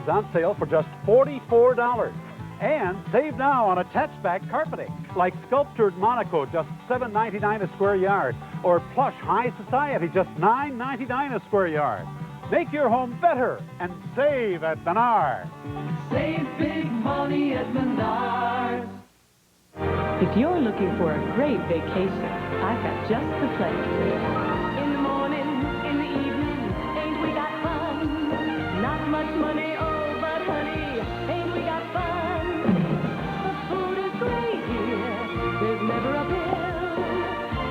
is on sale for just $44. And save now on attachback carpeting, like sculptured Monaco, just $7.99 a square yard, or plush High Society, just $9.99 a square yard. Make your home better and save at Menards. Save big money at Menards. If you're looking for a great vacation, I've got just the place. In the morning, in the evening, ain't we got fun? Not much money, oh, but honey, ain't we got fun? The food is great here, there's never a bill.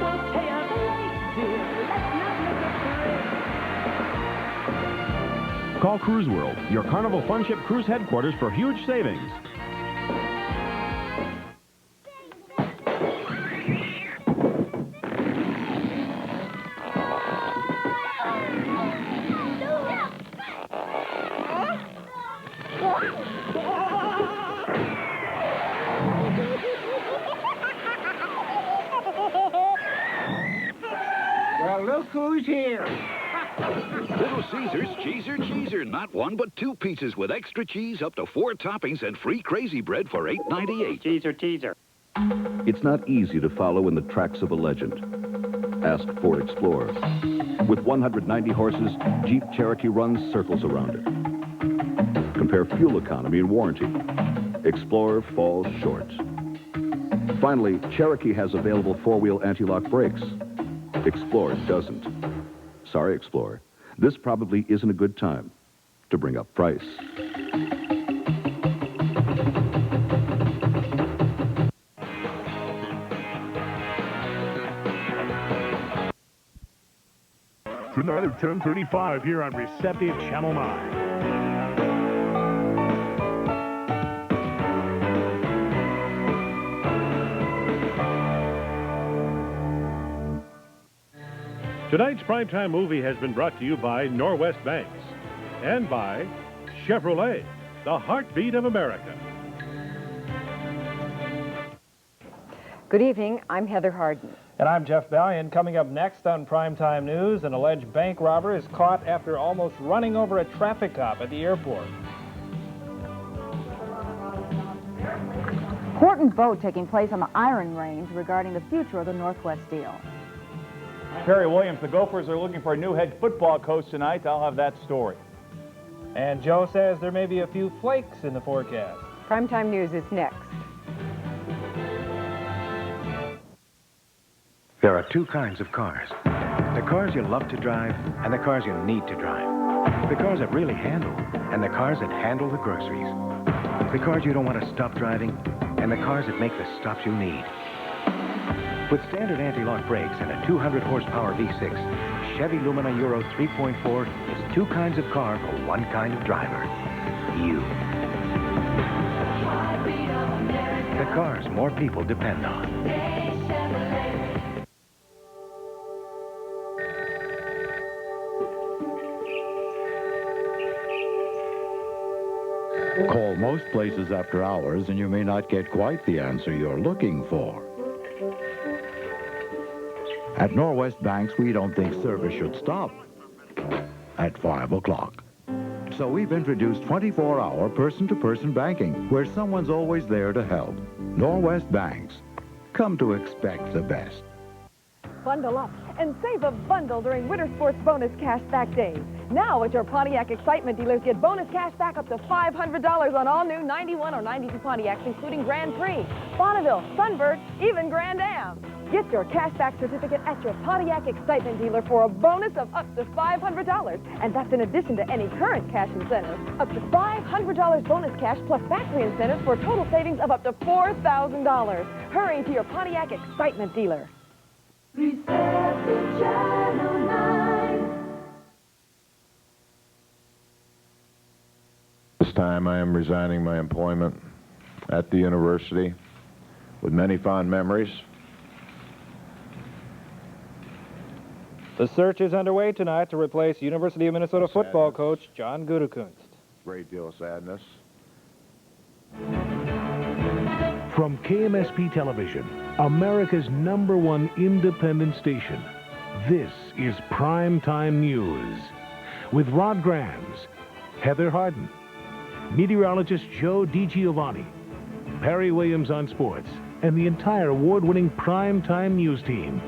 So pay us late, dear, let's not miss a trip. Call Cruise World, your Carnival Fun Ship Cruise headquarters for huge savings. Well, look who's here. Little Caesar's Cheeser. Not one, but two pizzas with extra cheese, up to 4 toppings, and free crazy bread for $8.98. Teaser. It's not easy to follow in the tracks of a legend. Ask Ford Explorer. With 190 horses, Jeep Cherokee runs circles around her. Compare fuel economy and warranty. Explorer falls short. Finally, Cherokee has available 4-wheel anti-lock brakes. Explorer doesn't. Sorry, Explorer. This probably isn't a good time to bring up price. Tonight at 10:35 here on Receptive Channel 9. Tonight's primetime movie has been brought to you by Norwest Banks and by Chevrolet, the heartbeat of America. Good evening, I'm Heather Harden. And I'm Jeff Ballion. Coming up next on Primetime News, an alleged bank robber is caught after almost running over a traffic cop at the airport. Important vote taking place on the Iron Range regarding the future of the Northwest deal. Perry Williams, the Gophers are looking for a new head football coach tonight. I'll have that story. And Joe says there may be a few flakes in the forecast. Primetime News is next. There are two kinds of cars. The cars you love to drive and the cars you need to drive. The cars that really handle and the cars that handle the groceries. The cars you don't want to stop driving and the cars that make the stops you need. With standard anti-lock brakes and a 200 horsepower V6, Chevy Lumina Euro 3.4 is two kinds of car for one kind of driver. You. The cars more people depend on. Call most places after hours and you may not get quite the answer you're looking for. At Norwest Banks, we don't think service should stop at 5 o'clock. So we've introduced 24-hour person-to-person banking, where someone's always there to help. Norwest Banks. Come to expect the best. Bundle up and save a bundle during Winter Sports Bonus Cash Back Days. Now at your Pontiac Excitement dealers, get bonus cash back up to $500 on all new 91 or 92 Pontiacs, including Grand Prix, Bonneville, Sunbird, even Grand Am. Get your cashback certificate at your Pontiac Excitement dealer for a bonus of up to $500. And that's in addition to any current cash incentives. Up to $500 bonus cash plus factory incentives for total savings of up to $4,000. Hurry to your Pontiac Excitement dealer. Receptive Channel 9. This time I am resigning my employment at the university with many fond memories. The search is underway tonight to replace University of Minnesota football coach John Gutekunst. Great deal of sadness. From KMSP Television, America's #1 independent station, this is Primetime News with Rod Grams, Heather Harden, meteorologist Joe DiGiovanni, Perry Williams on sports, and the entire award-winning primetime news team.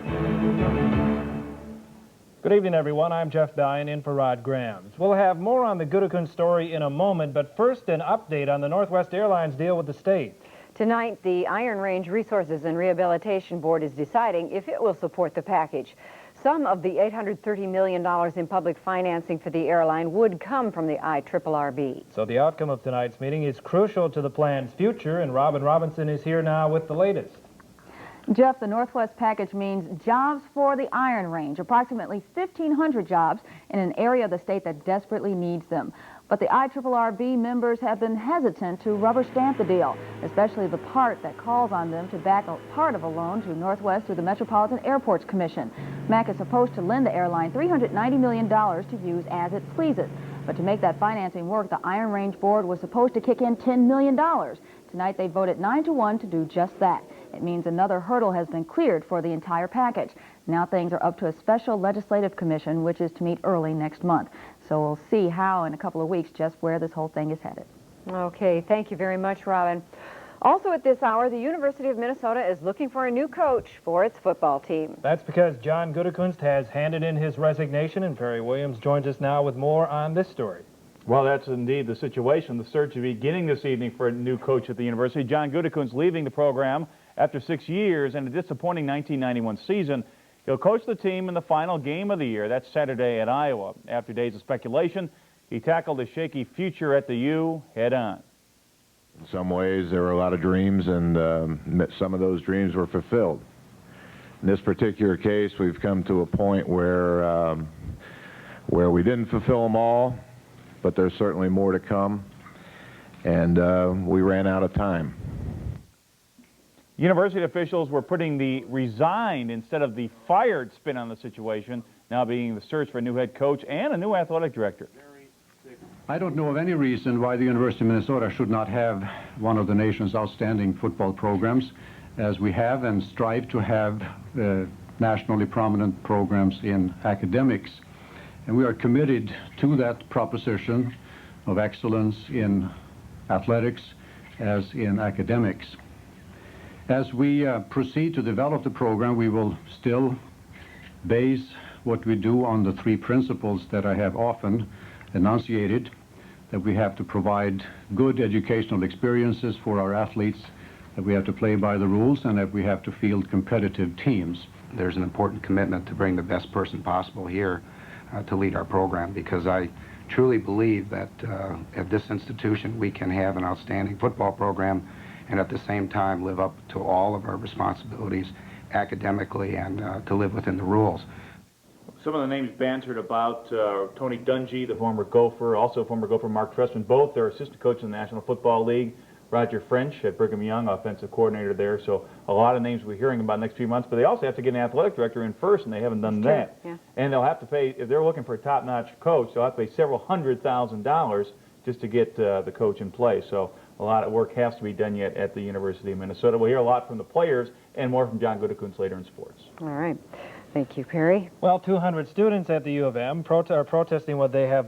Good evening, everyone. I'm Jeff Balian in for Rod Grams. We'll have more on the Goodikun story in a moment, but first an update on the Northwest Airlines deal with the state. Tonight, the Iron Range Resources and Rehabilitation Board is deciding if it will support the package. Some of the $830 million in public financing for the airline would come from the IRRB. So the outcome of tonight's meeting is crucial to the plan's future, and Robin Robinson is here now with the latest. Jeff, the Northwest package means jobs for the Iron Range, approximately 1,500 jobs in an area of the state that desperately needs them. But the IRRB members have been hesitant to rubber stamp the deal, especially the part that calls on them to back a part of a loan to Northwest through the Metropolitan Airports Commission. MAC is supposed to lend the airline $390 million to use as it pleases. But to make that financing work, the Iron Range Board was supposed to kick in $10 million. Tonight they voted 9-1 to do just that. It means another hurdle has been cleared for the entire package. Now things are up to a special legislative commission, which is to meet early next month. So we'll see how in a couple of weeks just where this whole thing is headed. Okay, thank you very much, Robin. Also at this hour, the University of Minnesota is looking for a new coach for its football team. That's because John Goodikun has handed in his resignation, and Perry Williams joins us now with more on this story. Well, that's indeed the situation. The search is beginning this evening for a new coach at the university. John Goodikun leaving the program after 6 years and a disappointing 1991 season. He'll coach the team in the final game of the year. That's Saturday at Iowa. After days of speculation, he tackled a shaky future at the U head on. In some ways, there were a lot of dreams, and some of those dreams were fulfilled. In this particular case, we've come to a point where we didn't fulfill them all, but there's certainly more to come, and we ran out of time. University officials were putting the resigned instead of the fired spin on the situation, now being the search for a new head coach and a new athletic director. I don't know of any reason why the University of Minnesota should not have one of the nation's outstanding football programs, as we have and strive to have nationally prominent programs in academics. And we are committed to that proposition of excellence in athletics as in academics. As we proceed to develop the program, we will still base what we do on the three principles that I have often enunciated, that we have to provide good educational experiences for our athletes, that we have to play by the rules, and that we have to field competitive teams. There's an important commitment to bring the best person possible here to lead our program, because I truly believe that at this institution we can have an outstanding football program and at the same time live up to all of our responsibilities academically and to live within the rules. Some of the names bantered about Tony Dungy, the former Gopher, also former Gopher Mark Trestman. Both are assistant coach in the National Football League. Roger French at Brigham Young, offensive coordinator there. So a lot of names we're hearing about next few months, but they also have to get an athletic director in first, and they haven't done that. Yeah. And they'll have to pay, if they're looking for a top-notch coach, they'll have to pay several $100,000 just to get the coach in place. So a lot of work has to be done yet at the University of Minnesota. We'll hear a lot from the players and more from John Goodikun later in sports. All right. Thank you, Perry. Well, 200 students at the U of M are protesting what they have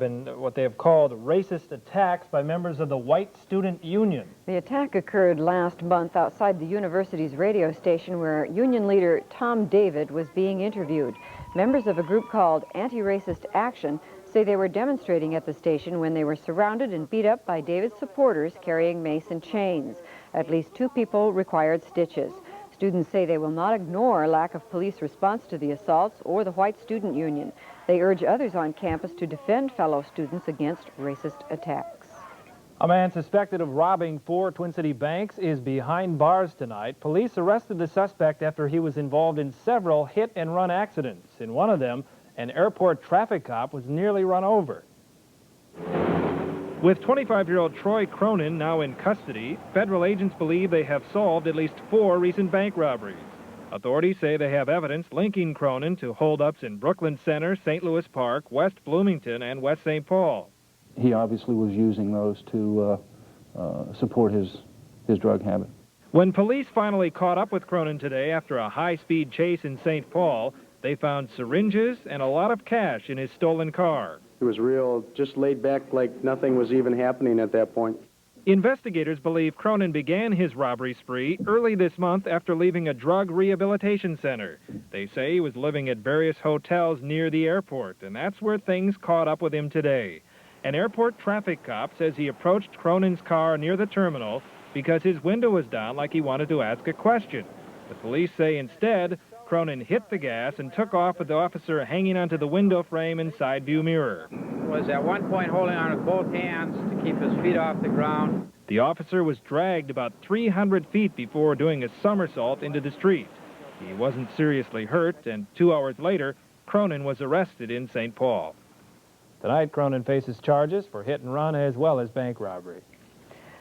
called racist attacks by members of the White Student Union. The attack occurred last month outside the university's radio station where union leader Tom David was being interviewed. Members of a group called Anti-Racist Action say they were demonstrating at the station when they were surrounded and beat up by David's supporters carrying mace and chains. At least 2 people required stitches. Students say they will not ignore lack of police response to the assaults or the White Student Union. They urge others on campus to defend fellow students against racist attacks. A man suspected of robbing 4 Twin City banks is behind bars tonight. Police arrested the suspect after he was involved in several hit-and-run accidents. In one of them, an airport traffic cop was nearly run over. With 25-year-old Troy Cronin now in custody, federal agents believe they have solved at least 4 recent bank robberies. Authorities say they have evidence linking Cronin to holdups in Brooklyn Center, St. Louis Park, West Bloomington, and West St. Paul. He obviously was using those to support his drug habit. When police finally caught up with Cronin today after a high-speed chase in St. Paul, they found syringes and a lot of cash in his stolen car. He was real, just laid back like nothing was even happening at that point. Investigators believe Cronin began his robbery spree early this month after leaving a drug rehabilitation center. They say he was living at various hotels near the airport, and that's where things caught up with him today. An airport traffic cop says he approached Cronin's car near the terminal because his window was down like he wanted to ask a question. The police say instead, Cronin hit the gas and took off with the officer hanging onto the window frame and side view mirror. Was at one point holding on with both hands to keep his feet off the ground. The officer was dragged about 300 feet before doing a somersault into the street. He wasn't seriously hurt, and 2 hours later, Cronin was arrested in St. Paul. Tonight, Cronin faces charges for hit and run as well as bank robbery.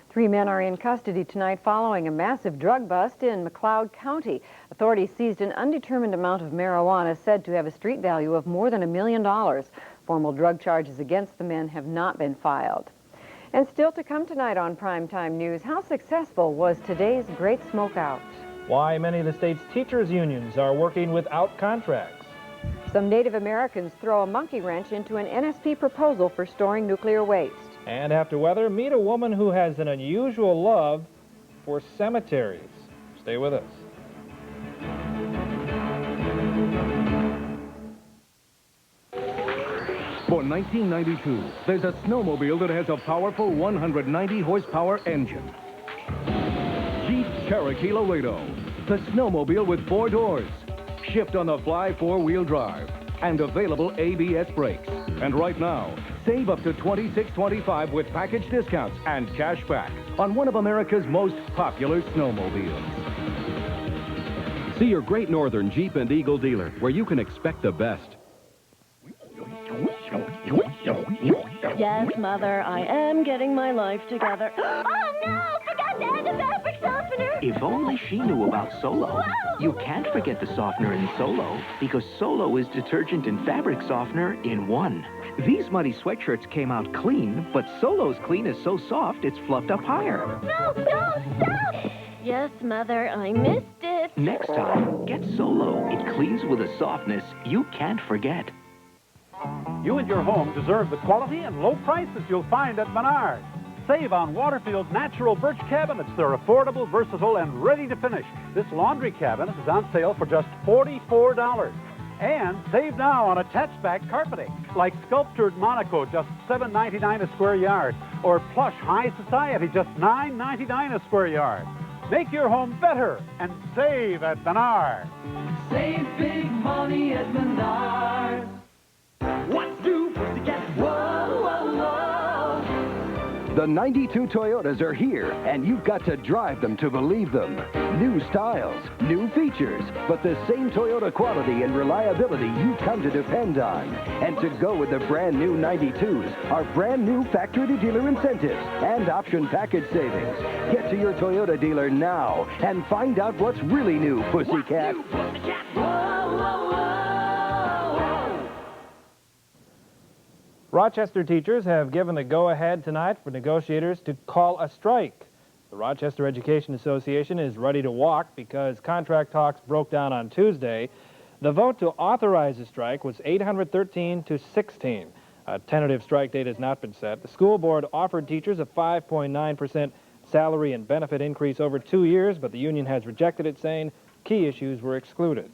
3 men are in custody tonight following a massive drug bust in McLeod County. Authorities seized an undetermined amount of marijuana said to have a street value of more than $1 million. Formal drug charges against the men have not been filed. And still to come tonight on Primetime News, how successful was today's Great Smokeout? Why many of the state's teachers' unions are working without contracts. Some Native Americans throw a monkey wrench into an NSP proposal for storing nuclear waste. And after weather, meet a woman who has an unusual love for cemeteries. Stay with us. For 1992, there's a snowmobile that has a powerful 190 horsepower engine. Jeep Cherokee Laredo, the snowmobile with 4 doors, shift on the fly 4-wheel drive, and available ABS brakes. And right now, save up to $26.25 with package discounts and cash back on one of America's most popular snowmobiles. See your Great Northern Jeep and Eagle dealer, where you can expect the best. Yes, Mother, I am getting my life together. Oh, no! Forgot to add the fabric softener! If only she knew about Solo. You can't forget the softener in Solo, because Solo is detergent and fabric softener in one. These muddy sweatshirts came out clean, but Solo's clean is so soft it's fluffed up higher. No, don't stop! Yes, Mother, I missed it. Next time, get Solo. It cleans with a softness you can't forget. You and your home deserve the quality and low prices you'll find at Menards. Save on Waterfield's natural birch cabinets. They're affordable, versatile, and ready to finish. This laundry cabinet is on sale for just $44. And save now on attached-back carpeting, like sculptured Monaco, just $7.99 a square yard, or plush High Society, just $9.99 a square yard. Make your home better and save at Menards. Save big money at Menards. What's new, pussycat? Whoa, whoa, whoa. The 92 Toyotas are here, and you've got to drive them to believe them. New styles, new features, but the same Toyota quality and reliability you've come to depend on. And to go with the brand new 92s are brand new factory-to-dealer incentives and option package savings. Get to your Toyota dealer now and find out what's really new, pussycat. What's new, pussycat? Whoa, whoa, whoa. Rochester teachers have given the go-ahead tonight for negotiators to call a strike. The Rochester Education Association is ready to walk because contract talks broke down on Tuesday. The vote to authorize the strike was 813 to 16. A tentative strike date has not been set. The school board offered teachers a 5.9% salary and benefit increase over 2 years, but the union has rejected it, saying key issues were excluded.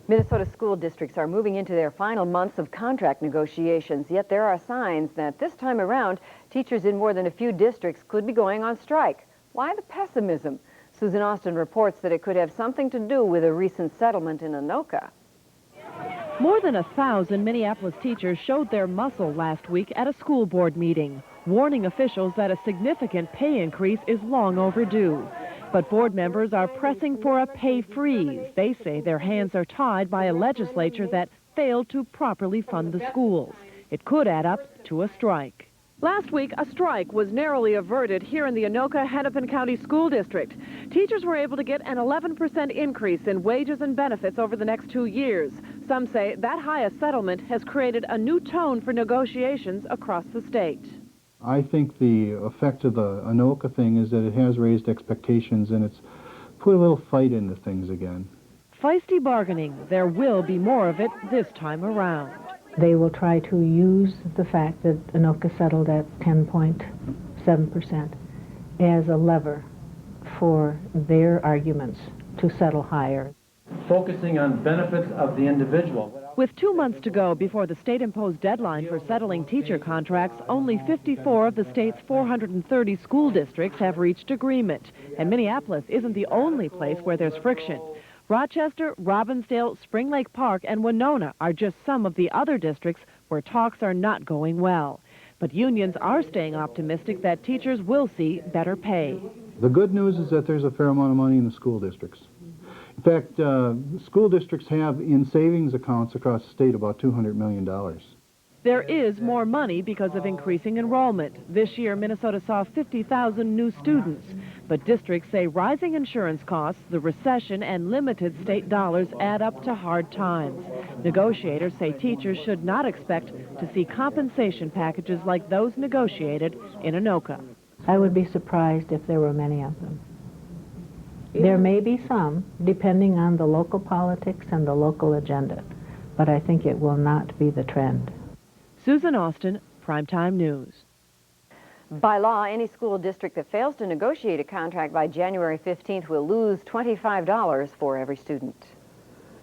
Minnesota school districts are moving into their final months of contract negotiations, yet there are signs that this time around, teachers in more than a few districts could be going on strike. Why the pessimism? Susan Austin reports that it could have something to do with a recent settlement in Anoka. More than 1,000 Minneapolis teachers showed their muscle last week at a school board meeting, warning officials that a significant pay increase is long overdue. But board members are pressing for a pay freeze. They say their hands are tied by a legislature that failed to properly fund the schools. It could add up to a strike. Last week, a strike was narrowly averted here in the Anoka-Hennepin County School District. Teachers were able to get an 11% increase in wages and benefits over the next 2 years. Some say that high a settlement has created a new tone for negotiations across the state. I think the effect of the Anoka thing is that it has raised expectations and it's put a little fight into things again. Feisty bargaining. There will be more of it this time around. They will try to use the fact that Anoka settled at 10.7 7%, as a lever for their arguments to settle higher. Focusing on benefits of the individual. With 2 months to go before the state-imposed deadline for settling teacher contracts, only 54 of the state's 430 school districts have reached agreement. And Minneapolis isn't the only place where there's friction. Rochester, Robbinsdale, Spring Lake Park, and Winona are just some of the other districts where talks are not going well. But unions are staying optimistic that teachers will see better pay. The good news is that there's a fair amount of money in the school districts. In fact, school districts have in savings accounts across the state about $200 million. There is more money because of increasing enrollment. This year, Minnesota saw 50,000 new students. But districts say rising insurance costs, the recession, and limited state dollars add up to hard times. Negotiators say teachers should not expect to see compensation packages like those negotiated in Anoka. I would be surprised if there were many of them. There may be some, depending on the local politics and the local agenda, but I think it will not be the trend. Susan Austin, Primetime News. By law, any school district that fails to negotiate a contract by January 15th will lose $25 for every student.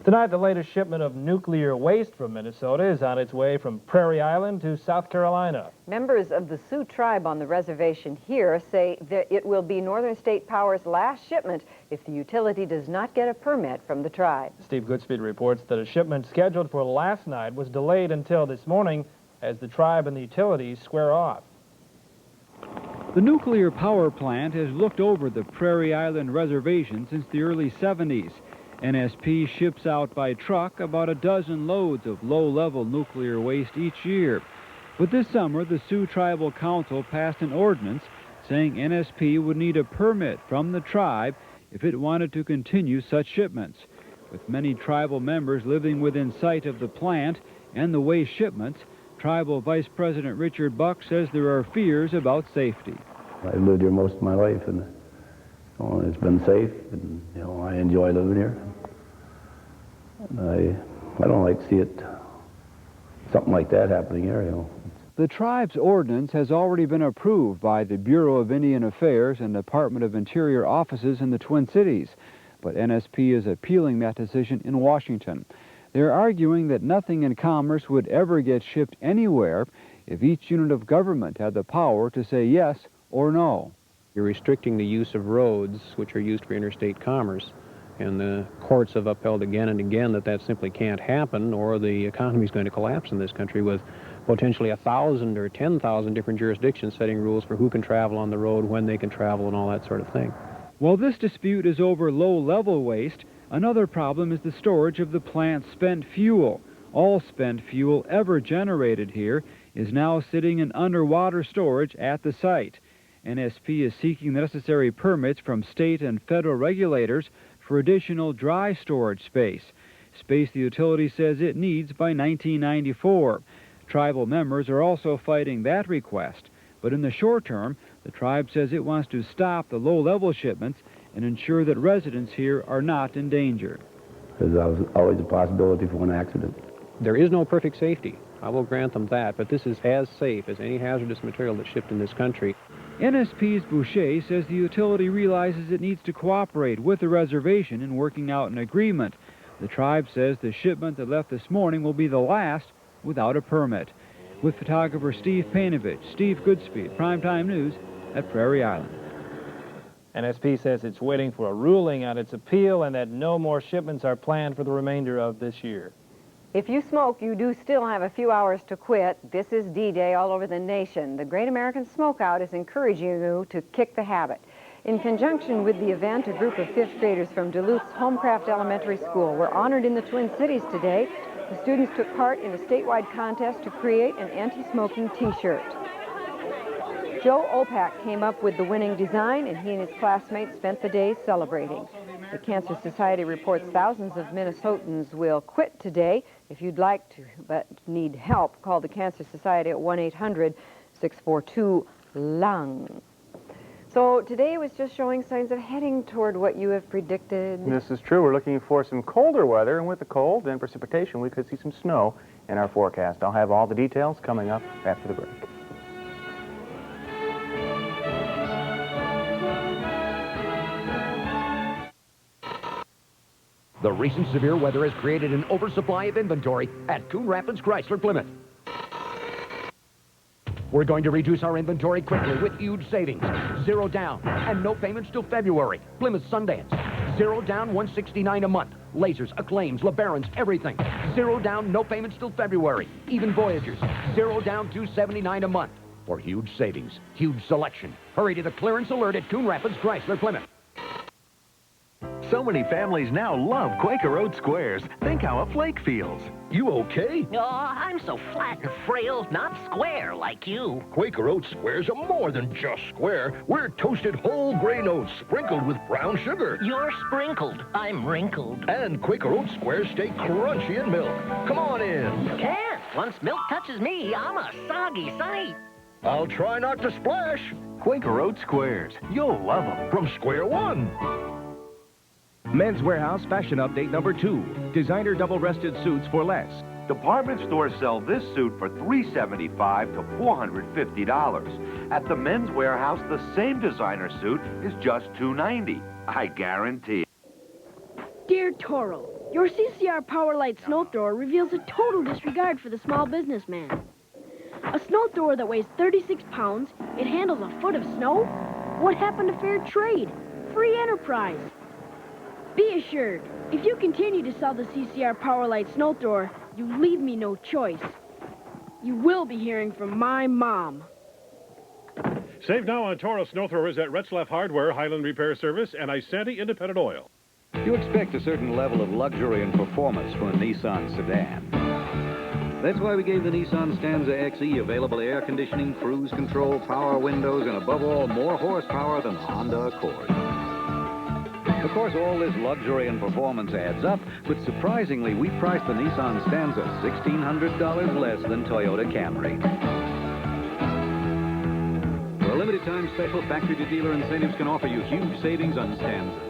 Tonight, the latest shipment of nuclear waste from Minnesota is on its way from Prairie Island to South Carolina. Members of the Sioux tribe on the reservation here say that it will be Northern State Power's last shipment if the utility does not get a permit from the tribe. Steve Goodspeed reports that a shipment scheduled for last night was delayed until this morning as the tribe and the utilities square off. The nuclear power plant has looked over the Prairie Island reservation since the early 70s. NSP ships out by truck about a dozen loads of low-level nuclear waste each year. But this summer, the Sioux Tribal Council passed an ordinance saying NSP would need a permit from the tribe if it wanted to continue such shipments. With many tribal members living within sight of the plant and the waste shipments, Tribal Vice President Richard Buck says there are fears about safety. I've lived here most of my life, and it's been safe, and I enjoy living here. And I don't like to see something like that happening here. The tribe's ordinance has already been approved by the Bureau of Indian Affairs and Department of Interior offices in the Twin Cities, but NSP is appealing that decision in Washington. They're arguing that nothing in commerce would ever get shipped anywhere if each unit of government had the power to say yes or no. You're restricting the use of roads, which are used for interstate commerce, and the courts have upheld again and again that that simply can't happen, or the economy is going to collapse in this country with potentially 1,000 or 10,000 different jurisdictions setting rules for who can travel on the road, when they can travel, and all that sort of thing. While this dispute is over low-level waste, another problem is the storage of the plant's spent fuel. All spent fuel ever generated here is now sitting in underwater storage at the site. NSP is seeking the necessary permits from state and federal regulators for additional dry storage space the utility says it needs by 1994. Tribal members are also fighting that request, but in the short term, the tribe says it wants to stop the low-level shipments and ensure that residents here are not in danger. There's always a possibility for an accident. There is no perfect safety. I will grant them that, but this is as safe as any hazardous material that's shipped in this country. NSP's Boucher says the utility realizes it needs to cooperate with the reservation in working out an agreement. The tribe says the shipment that left this morning will be the last without a permit. With photographer Steve Painovich, Steve Goodspeed, Primetime News at Prairie Island. NSP says it's waiting for a ruling on its appeal and that no more shipments are planned for the remainder of this year. If you smoke, you do still have a few hours to quit. This is D-Day all over the nation. The Great American Smokeout is encouraging you to kick the habit. In conjunction with the event, a group of 5th graders from Duluth's Homecraft Elementary School were honored in the Twin Cities today. The students took part in a statewide contest to create an anti-smoking T-shirt. Joe Opak came up with the winning design, and he and his classmates spent the day celebrating. The Cancer Society reports thousands of Minnesotans will quit today. If you'd like to but need help, call the Cancer Society at 1-800-642-LUNG. So today was just showing signs of heading toward what you have predicted. This is true. We're looking for some colder weather, and with the cold and precipitation, we could see some snow in our forecast. I'll have all the details coming up after the break. The recent severe weather has created an oversupply of inventory at Coon Rapids Chrysler Plymouth. We're going to reduce our inventory quickly with huge savings. 0 down and no payments till February. Plymouth Sundance. 0 down, $169 a month. Lasers, Acclaims, LeBarons, everything. 0 down, no payments till February. Even Voyagers. 0 down, $279 a month. For huge savings, huge selection. Hurry to the clearance alert at Coon Rapids Chrysler Plymouth. So many families now love Quaker Oat squares. Think how a flake feels. You okay? Oh, I'm so flat and frail, not square like you. Quaker Oat squares are more than just square. We're toasted whole grain oats sprinkled with brown sugar. You're sprinkled. I'm wrinkled. And Quaker Oat squares stay crunchy in milk. Come on in. Can't. Once milk touches me, I'm a soggy sight. I'll try not to splash. Quaker Oat squares. You'll love them. From Square One. Men's Warehouse Fashion Update number 2. Designer double-breasted suits for less. Department stores sell this suit for $375 to $450. At the Men's Warehouse, the same designer suit is just $290. I guarantee. Dear Toro, your CCR Power Light snow thrower reveals a total disregard for the small businessman. A snow thrower that weighs 36 pounds, it handles a foot of snow? What happened to fair trade? Free enterprise? Be assured, if you continue to sell the CCR Power Light snow thrower, you leave me no choice. You will be hearing from my mom. Save now on Toro snow throwers at Retzlaff Hardware, Highland Repair Service, and Isanti Independent Oil. You expect a certain level of luxury and performance from a Nissan sedan. That's why we gave the Nissan Stanza XE available air conditioning, cruise control, power windows, and above all, more horsepower than the Honda Accord. Of course, all this luxury and performance adds up, but surprisingly, we priced the Nissan Stanza $1,600 less than Toyota Camry. For a limited time special, factory-to-dealer incentives can offer you huge savings on Stanzas.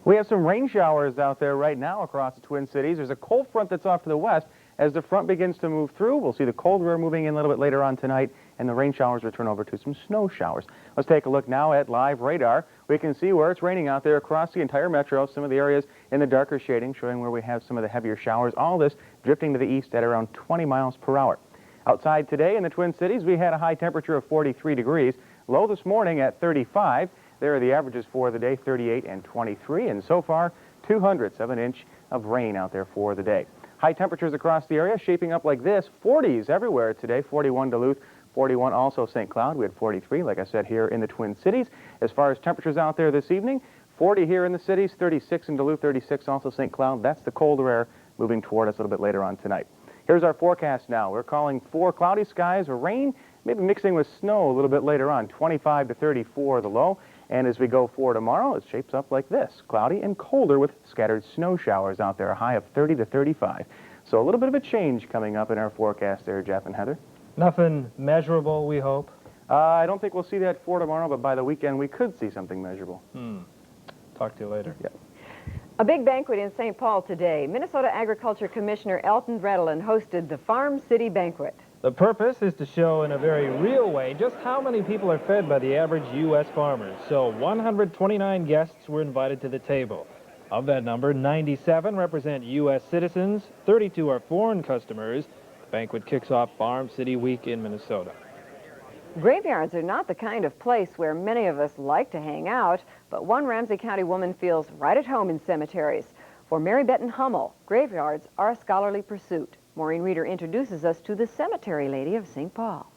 We have some rain showers out there right now across the Twin Cities. There's a cold front that's off to the west. As the front begins to move through, we'll see the cold rear moving in a little bit later on tonight, and the rain showers return over to some snow showers. Let's take a look now at live radar. We can see where it's raining out there across the entire metro, some of the areas in the darker shading showing where we have some of the heavier showers. All this drifting to the east at around 20 miles per hour. Outside today in the Twin Cities, we had a high temperature of 43 degrees, low this morning at 35. There are the averages for the day, 38 and 23, and so far, 2/100 of an inch of rain out there for the day. High temperatures across the area shaping up like this, 40s everywhere today, 41 Duluth, 41 also St. Cloud. We had 43, like I said, here in the Twin Cities. As far as temperatures out there this evening, 40 here in the cities, 36 in Duluth, 36 also St. Cloud. That's the colder air moving toward us a little bit later on tonight. Here's our forecast now. We're calling for cloudy skies or rain, maybe mixing with snow a little bit later on, 25 to 34 the low. And as we go for tomorrow, it shapes up like this, cloudy and colder with scattered snow showers out there, a high of 30 to 35. So a little bit of a change coming up in our forecast there, Jeff and Heather. Nothing measurable, we hope? I don't think we'll see that for tomorrow, but by the weekend we could see something measurable. Talk to you later. Yeah. A big banquet in St. Paul today. Minnesota Agriculture Commissioner Elton Redlin hosted the Farm City Banquet. The purpose is to show in a very real way just how many people are fed by the average U.S. farmers. So 129 guests were invited to the table. Of that number, 97 represent U.S. citizens, 32 are foreign customers. The banquet kicks off Farm City Week in Minnesota. Graveyards are not the kind of place where many of us like to hang out, but one Ramsey County woman feels right at home in cemeteries. For Mary Benton Hummel, graveyards are a scholarly pursuit. Maureen Reeder introduces us to the Cemetery Lady of St. Paul.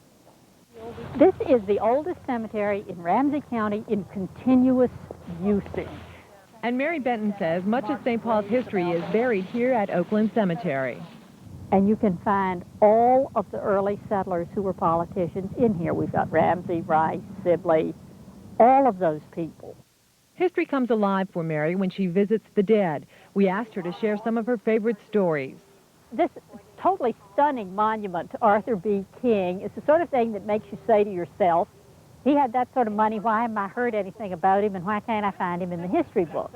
This is the oldest cemetery in Ramsey County in continuous usage. And Mary Benton says much of St. Paul's history is buried here at Oakland Cemetery. And you can find all of the early settlers who were politicians in here. We've got Ramsey, Rice, Sibley, all of those people. History comes alive for Mary when she visits the dead. We asked her to share some of her favorite stories. This totally stunning monument to Arthur B. King is the sort of thing that makes you say to yourself, he had that sort of money, why haven't I heard anything about him, and why can't I find him in the history books?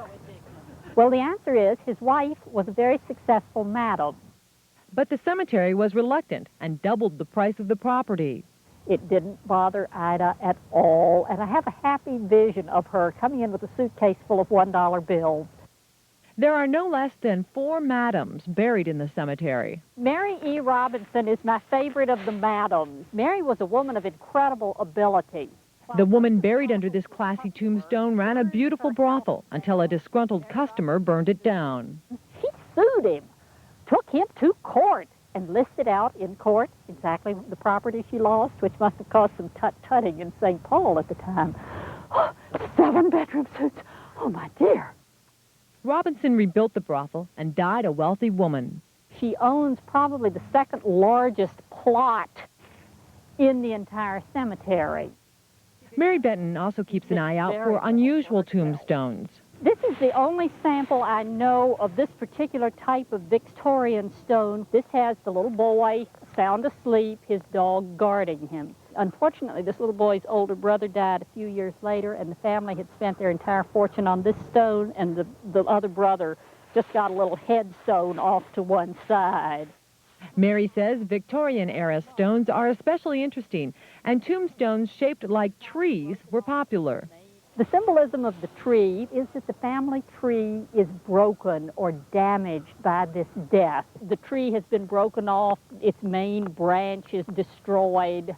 Well, the answer is his wife was a very successful madam. But the cemetery was reluctant and doubled the price of the property. It didn't bother Ida at all, and I have a happy vision of her coming in with a suitcase full of $1 bills There are no less than 4 madams buried in the cemetery. Mary E. Robinson is my favorite of the madams. Mary was a woman of incredible ability. The woman buried under this classy tombstone ran a beautiful brothel until a disgruntled customer burned it down. She sued him, took him to court, and listed out in court exactly the property she lost, which must have caused some tut-tutting in St. Paul at the time. 7-bedroom suites. Oh, my dear. Robinson rebuilt the brothel and died a wealthy woman. She owns probably the second largest plot in the entire cemetery. Mary Benton also keeps an eye out for unusual tombstones. This is the only sample I know of this particular type of Victorian stone. This has the little boy sound asleep, his dog guarding him. Unfortunately, this little boy's older brother died a few years later, and the family had spent their entire fortune on this stone, and the other brother just got a little headstone off to one side. Mary says Victorian-era stones are especially interesting, and tombstones shaped like trees were popular. The symbolism of the tree is that the family tree is broken or damaged by this death. The tree has been broken off, its main branch is destroyed.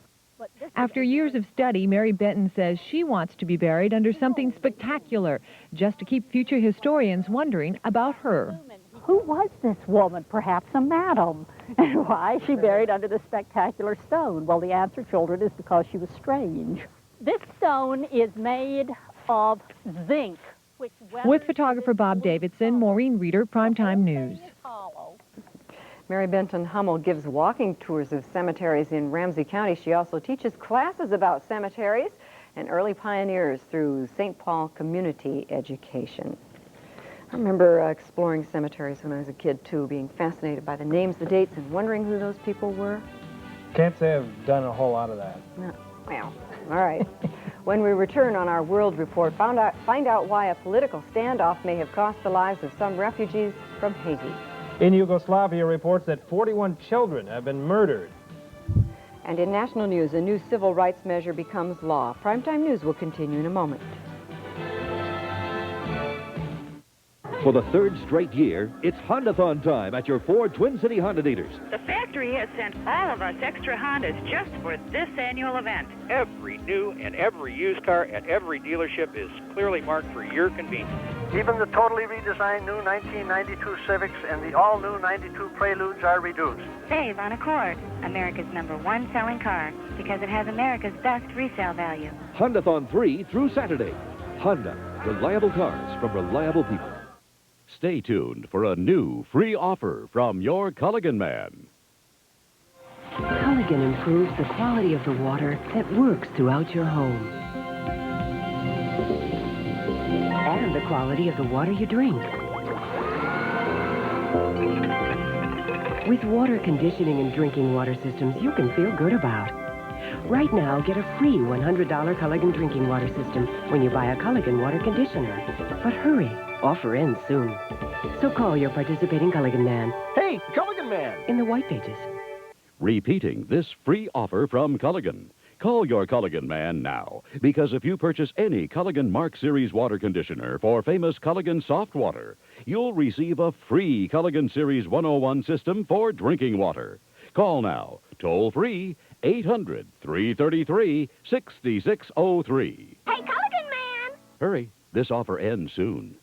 After years of study, Mary Benton says she wants to be buried under something spectacular, just to keep future historians wondering about her. Who was this woman? Perhaps a madam. And why is she buried under the spectacular stone? Well, the answer, children, is because she was strange. This stone is made of zinc. With photographer Bob Davidson, Maureen Reeder, Primetime News. Mary Benton Hummel gives walking tours of cemeteries in Ramsey County. She also teaches classes about cemeteries and early pioneers through St. Paul Community Education. I remember exploring cemeteries when I was a kid, too, being fascinated by the names, the dates, and wondering who those people were. Can't say I've done a whole lot of that. No. Well, all right. When we return on our World Report, find out why a political standoff may have cost the lives of some refugees from Haiti. In Yugoslavia reports that 41 children have been murdered. And in national news, a new civil rights measure becomes law. Primetime News will continue in a moment. For the 3rd straight year, it's Hondathon time at your Ford Twin City Honda dealers. The factory has sent all of us extra Hondas just for this annual event. Every new and every used car at every dealership is clearly marked for your convenience. Even the totally redesigned new 1992 Civics and the all-new 92 Preludes are reduced. Save on Accord, America's #1 selling car, because it has America's best resale value. Hondathon 3 through Saturday. Honda, reliable cars from reliable people. Stay tuned for a new free offer from your Culligan man. Culligan improves the quality of the water that works throughout your home. And the quality of the water you drink. With water conditioning and drinking water systems you can feel good about. Right now, get a free $100 Culligan drinking water system when you buy a Culligan water conditioner. But hurry, offer ends soon. So call your participating Culligan man. Hey, Culligan man! In the white pages. Repeating this free offer from Culligan. Call your Culligan man now, because if you purchase any Culligan Mark Series water conditioner for famous Culligan soft water, you'll receive a free Culligan Series 101 system for drinking water. Call now, toll-free, 800-333-6603. Hey, Culligan man! Hurry, this offer ends soon.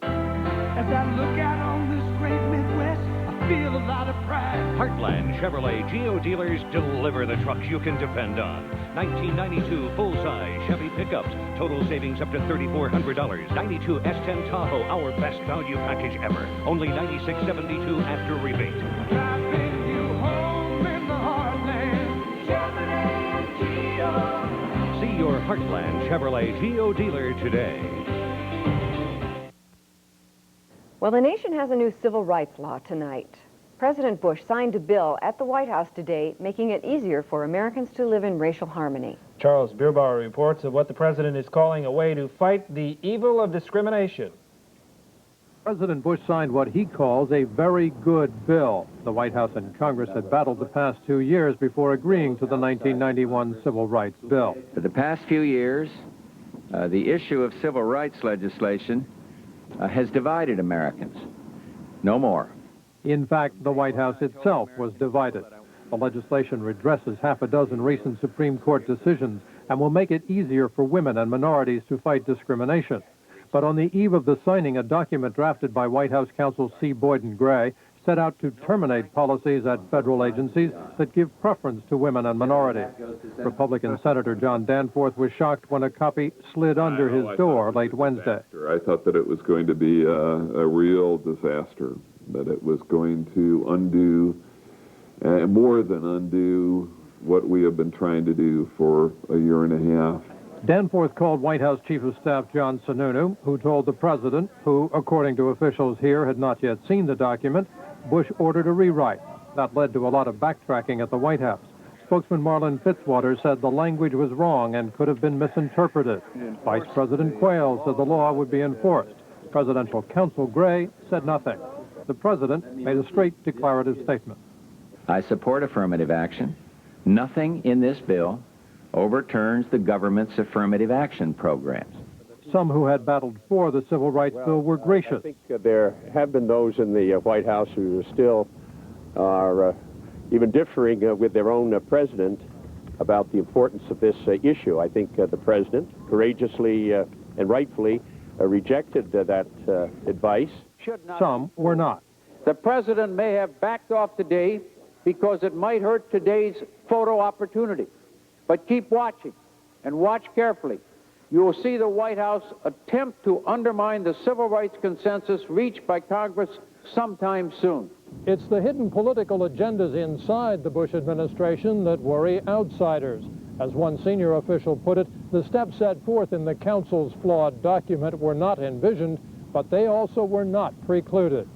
As I look out on this great Midwest, I feel a lot of pride. Heartland Chevrolet Geo dealers deliver the trucks you can depend on. 1992 full-size Chevy pickups, total savings up to $3,400. 92 S10 Tahoe, our best value package ever. Only $96.72 after rebate. Driving you home in the heartland, Chevrolet Geo. See your Heartland Chevrolet Geo dealer today. Well, the nation has a new civil rights law tonight. President Bush signed a bill at the White House today making it easier for Americans to live in racial harmony. Charles Bierbauer reports of what the president is calling a way to fight the evil of discrimination. President Bush signed what he calls a very good bill. The White House and Congress had battled the past 2 years before agreeing to the 1991 Civil Rights Bill. For the past few years, the issue of civil rights legislation has divided Americans. No more. In fact, the White House itself was divided. The legislation redresses half a dozen recent Supreme Court decisions and will make it easier for women and minorities to fight discrimination. But on the eve of the signing, a document drafted by White House counsel C. Boyden Gray set out to terminate policies at federal agencies that give preference to women and minorities. Republican Senator John Danforth was shocked when a copy slid under his door late Wednesday. I thought that it was going to be a real disaster, that it was going to undo, more than undo, what we have been trying to do for a year and a half. Danforth called White House Chief of Staff John Sununu, who told the president, who, according to officials here, had not yet seen the document, Bush ordered a rewrite. That led to a lot of backtracking at the White House. Spokesman Marlon Fitzwater said the language was wrong and could have been misinterpreted. Vice President Quayle said the law would be enforced. Presidential counsel Gray said nothing. The president made a straight declarative statement. I support affirmative action. Nothing in this bill overturns the government's affirmative action programs. Some who had battled for the Civil Rights Bill were gracious. I think there have been those in the White House who still are even differing with their own president about the importance of this issue. I think the president courageously and rightfully rejected that advice. Some were not. The president may have backed off today because it might hurt today's photo opportunity. But keep watching and watch carefully. You will see the White House attempt to undermine the civil rights consensus reached by Congress sometime soon. It's the hidden political agendas inside the Bush administration that worry outsiders. As one senior official put it, the steps set forth in the counsel's flawed document were not envisioned, but they also were not precluded.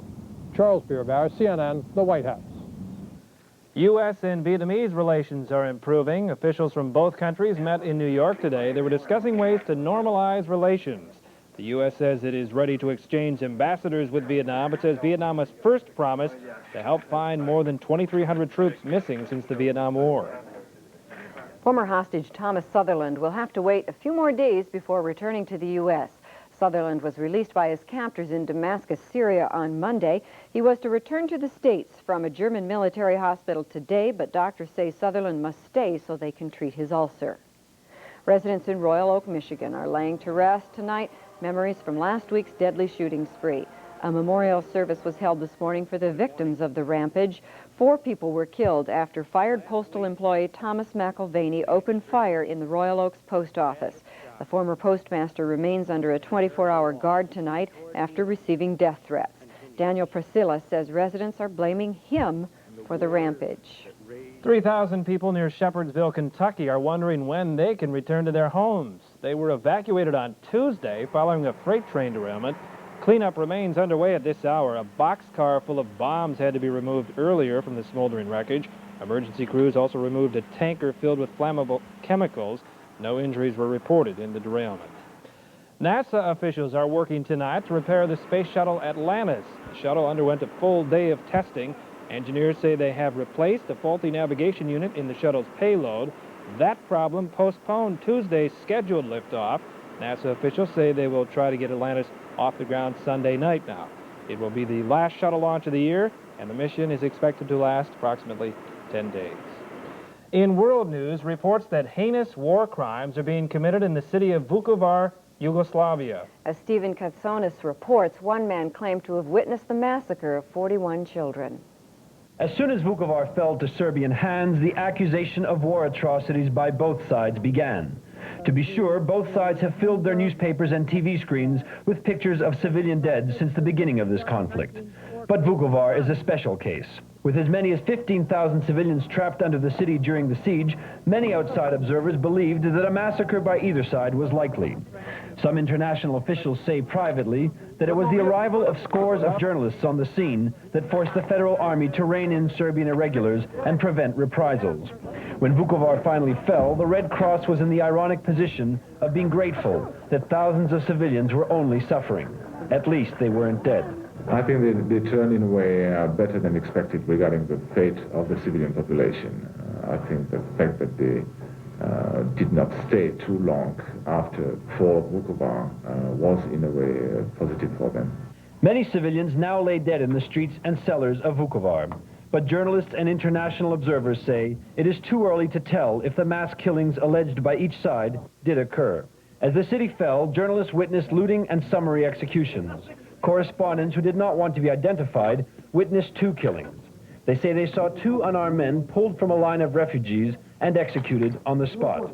Charles Bierbauer, CNN, the White House. U.S. and Vietnamese relations are improving. Officials from both countries met in New York today. They were discussing ways to normalize relations. The U.S. says it is ready to exchange ambassadors with Vietnam, but says Vietnam must first promise to help find more than 2,300 troops missing since the Vietnam War. Former hostage Thomas Sutherland will have to wait a few more days before returning to the U.S. Sutherland was released by his captors in Damascus, Syria on Monday. He was to return to the States from a German military hospital today, but doctors say Sutherland must stay so they can treat his ulcer. Residents in Royal Oak, Michigan are laying to rest tonight memories from last week's deadly shooting spree. A memorial service was held this morning for the victims of the rampage. 4 people were killed after fired postal employee Thomas McIlvaney opened fire in the Royal Oaks post office. The former postmaster remains under a 24-hour guard tonight after receiving death threats. Daniel Priscilla says residents are blaming him for the rampage. 3,000 people near Shepherdsville, Kentucky are wondering when they can return to their homes. They were evacuated on Tuesday following a freight train derailment. Cleanup remains underway at this hour. A boxcar full of bombs had to be removed earlier from the smoldering wreckage. Emergency crews also removed a tanker filled with flammable chemicals. No injuries were reported in the derailment. NASA officials are working tonight to repair the space shuttle Atlantis. The shuttle underwent a full day of testing. Engineers say they have replaced a faulty navigation unit in the shuttle's payload. That problem postponed Tuesday's scheduled liftoff. NASA officials say they will try to get Atlantis off the ground Sunday night now. It will be the last shuttle launch of the year, and the mission is expected to last approximately 10 days. In world news, reports that heinous war crimes are being committed in the city of Vukovar, Yugoslavia. As Stephen Katsonis reports, one man claimed to have witnessed the massacre of 41 children. As soon as Vukovar fell to Serbian hands, the accusation of war atrocities by both sides began. To be sure, both sides have filled their newspapers and TV screens with pictures of civilian dead since the beginning of this conflict. But Vukovar is a special case. With as many as 15,000 civilians trapped under the city during the siege, many outside observers believed that a massacre by either side was likely. Some international officials say privately that it was the arrival of scores of journalists on the scene that forced the federal army to rein in Serbian irregulars and prevent reprisals. When Vukovar finally fell, the Red Cross was in the ironic position of being grateful that thousands of civilians were only suffering. At least they weren't dead. I think they turned in a way better than expected regarding the fate of the civilian population. I think the fact that the did not stay too long after fall of Vukovar was in a way positive for them. Many civilians now lay dead in the streets and cellars of Vukovar. But journalists and international observers say it is too early to tell if the mass killings alleged by each side did occur. As the city fell, journalists witnessed looting and summary executions. Correspondents who did not want to be identified witnessed 2 killings. They say they saw 2 unarmed men pulled from a line of refugees and executed on the spot.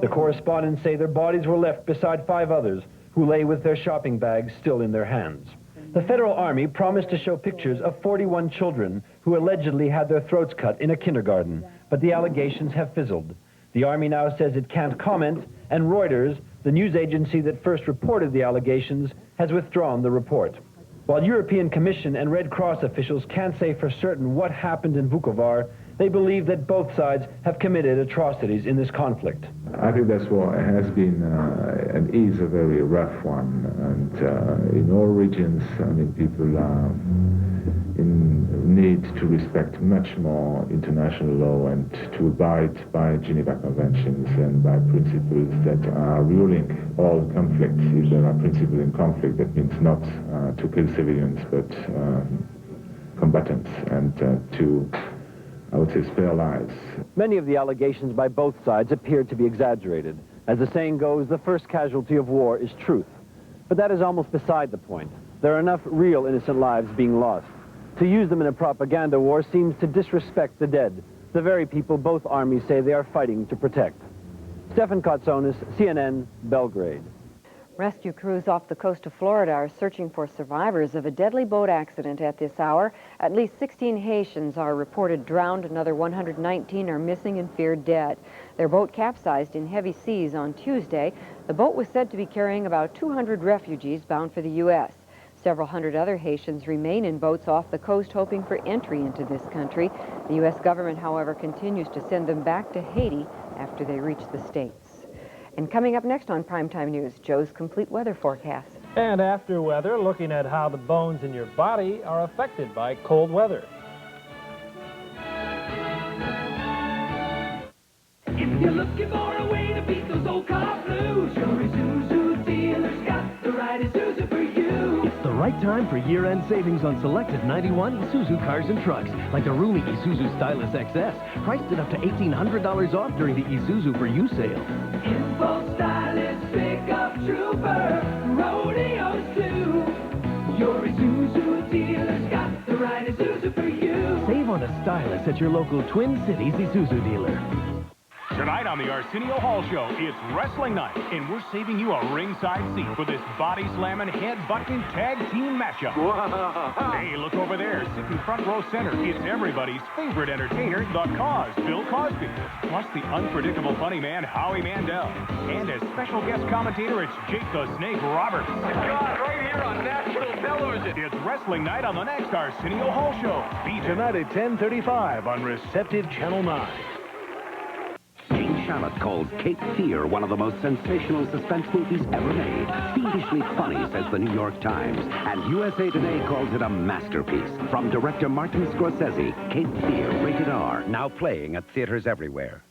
The correspondents say their bodies were left beside 5 others who lay with their shopping bags still in their hands. The Federal Army promised to show pictures of 41 children who allegedly had their throats cut in a kindergarten, but the allegations have fizzled. The Army now says it can't comment, and Reuters, the news agency that first reported the allegations, has withdrawn the report. While European Commission and Red Cross officials can't say for certain what happened in Vukovar, they believe that both sides have committed atrocities in this conflict. I think this war has been and is a very rough one, and in all regions, I mean, people are in need to respect much more international law and to abide by Geneva Conventions and by principles that are ruling all conflicts. If there are principles in conflict, that means not to kill civilians, but combatants, and to, I would say, spare lives. Many of the allegations by both sides appear to be exaggerated. As the saying goes, the first casualty of war is truth. But that is almost beside the point. There are enough real innocent lives being lost. To use them in a propaganda war seems to disrespect the dead, the very people both armies say they are fighting to protect. Stefan Kotsonis, CNN, Belgrade. Rescue crews off the coast of Florida are searching for survivors of a deadly boat accident at this hour. At least 16 Haitians are reported drowned. Another 119 are missing and feared dead. Their boat capsized in heavy seas on Tuesday. The boat was said to be carrying about 200 refugees bound for the U.S. Several hundred other Haitians remain in boats off the coast hoping for entry into this country. The U.S. government, however, continues to send them back to Haiti after they reach the States. And coming up next on Primetime News, Joe's complete weather forecast. And after weather, looking at how the bones in your body are affected by cold weather. If you're looking for a way to beat those old car blues, your Isuzu dealer's got the right Isuzu for you. It's the right time for year-end savings on selected 91 Isuzu cars and trucks, like the roomy Isuzu Stylus XS, priced at up to $1,800 off during the Isuzu for You sale. Info Stylus Pickup Trooper, rodeos too. Your Isuzu dealer's got the right Isuzu for you. Save on a Stylus at your local Twin Cities Isuzu dealer. Tonight on the Arsenio Hall Show, it's wrestling night, and we're saving you a ringside seat for this body-slamming, head-butting tag team matchup. Hey, look over there, sitting front row center. It's everybody's favorite entertainer, The Cause, Bill Cosby, plus the unpredictable funny man, Howie Mandel. And as special guest commentator, it's Jake the Snake Roberts. God, right here on national television. It's wrestling night on the next Arsenio Hall Show. Be tonight at 10:35 on Receptive Channel 9. Gene Shalit calls Cape Fear one of the most sensational suspense movies ever made. Fiendishly funny, says the New York Times. And USA Today calls it a masterpiece. From director Martin Scorsese, Cape Fear, rated R, now playing at theaters everywhere.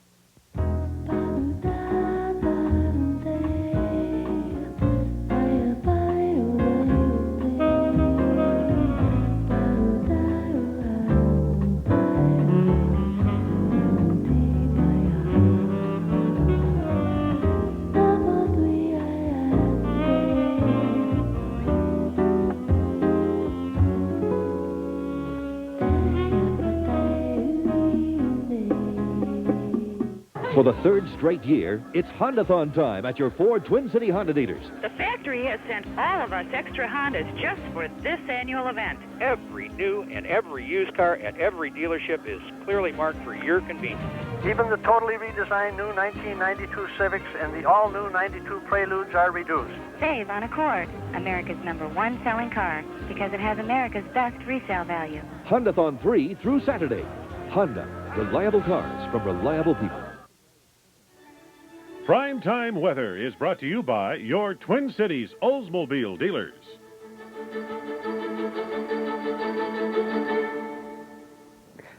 For the third straight year, it's Hondathon time at your Ford Twin City Honda dealers. The factory has sent all of us extra Hondas just for this annual event. Every new and every used car at every dealership is clearly marked for your convenience. Even the totally redesigned new 1992 Civics and the all-new 92 Preludes are reduced. Save on Accord, America's #1 selling car, because it has America's best resale value. Hondathon 3 through Saturday. Honda, reliable cars from reliable people. Primetime Weather is brought to you by your Twin Cities Oldsmobile dealers.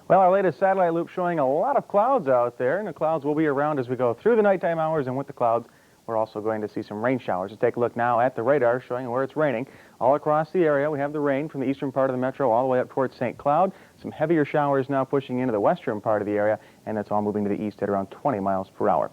Well, our latest satellite loop showing a lot of clouds out there, and the clouds will be around as we go through the nighttime hours, and with the clouds, we're also going to see some rain showers. Let's take a look now at the radar showing where it's raining. All across the area, we have the rain from the eastern part of the metro all the way up towards St. Cloud. Some heavier showers now pushing into the western part of the area, and that's all moving to the east at around 20 miles per hour.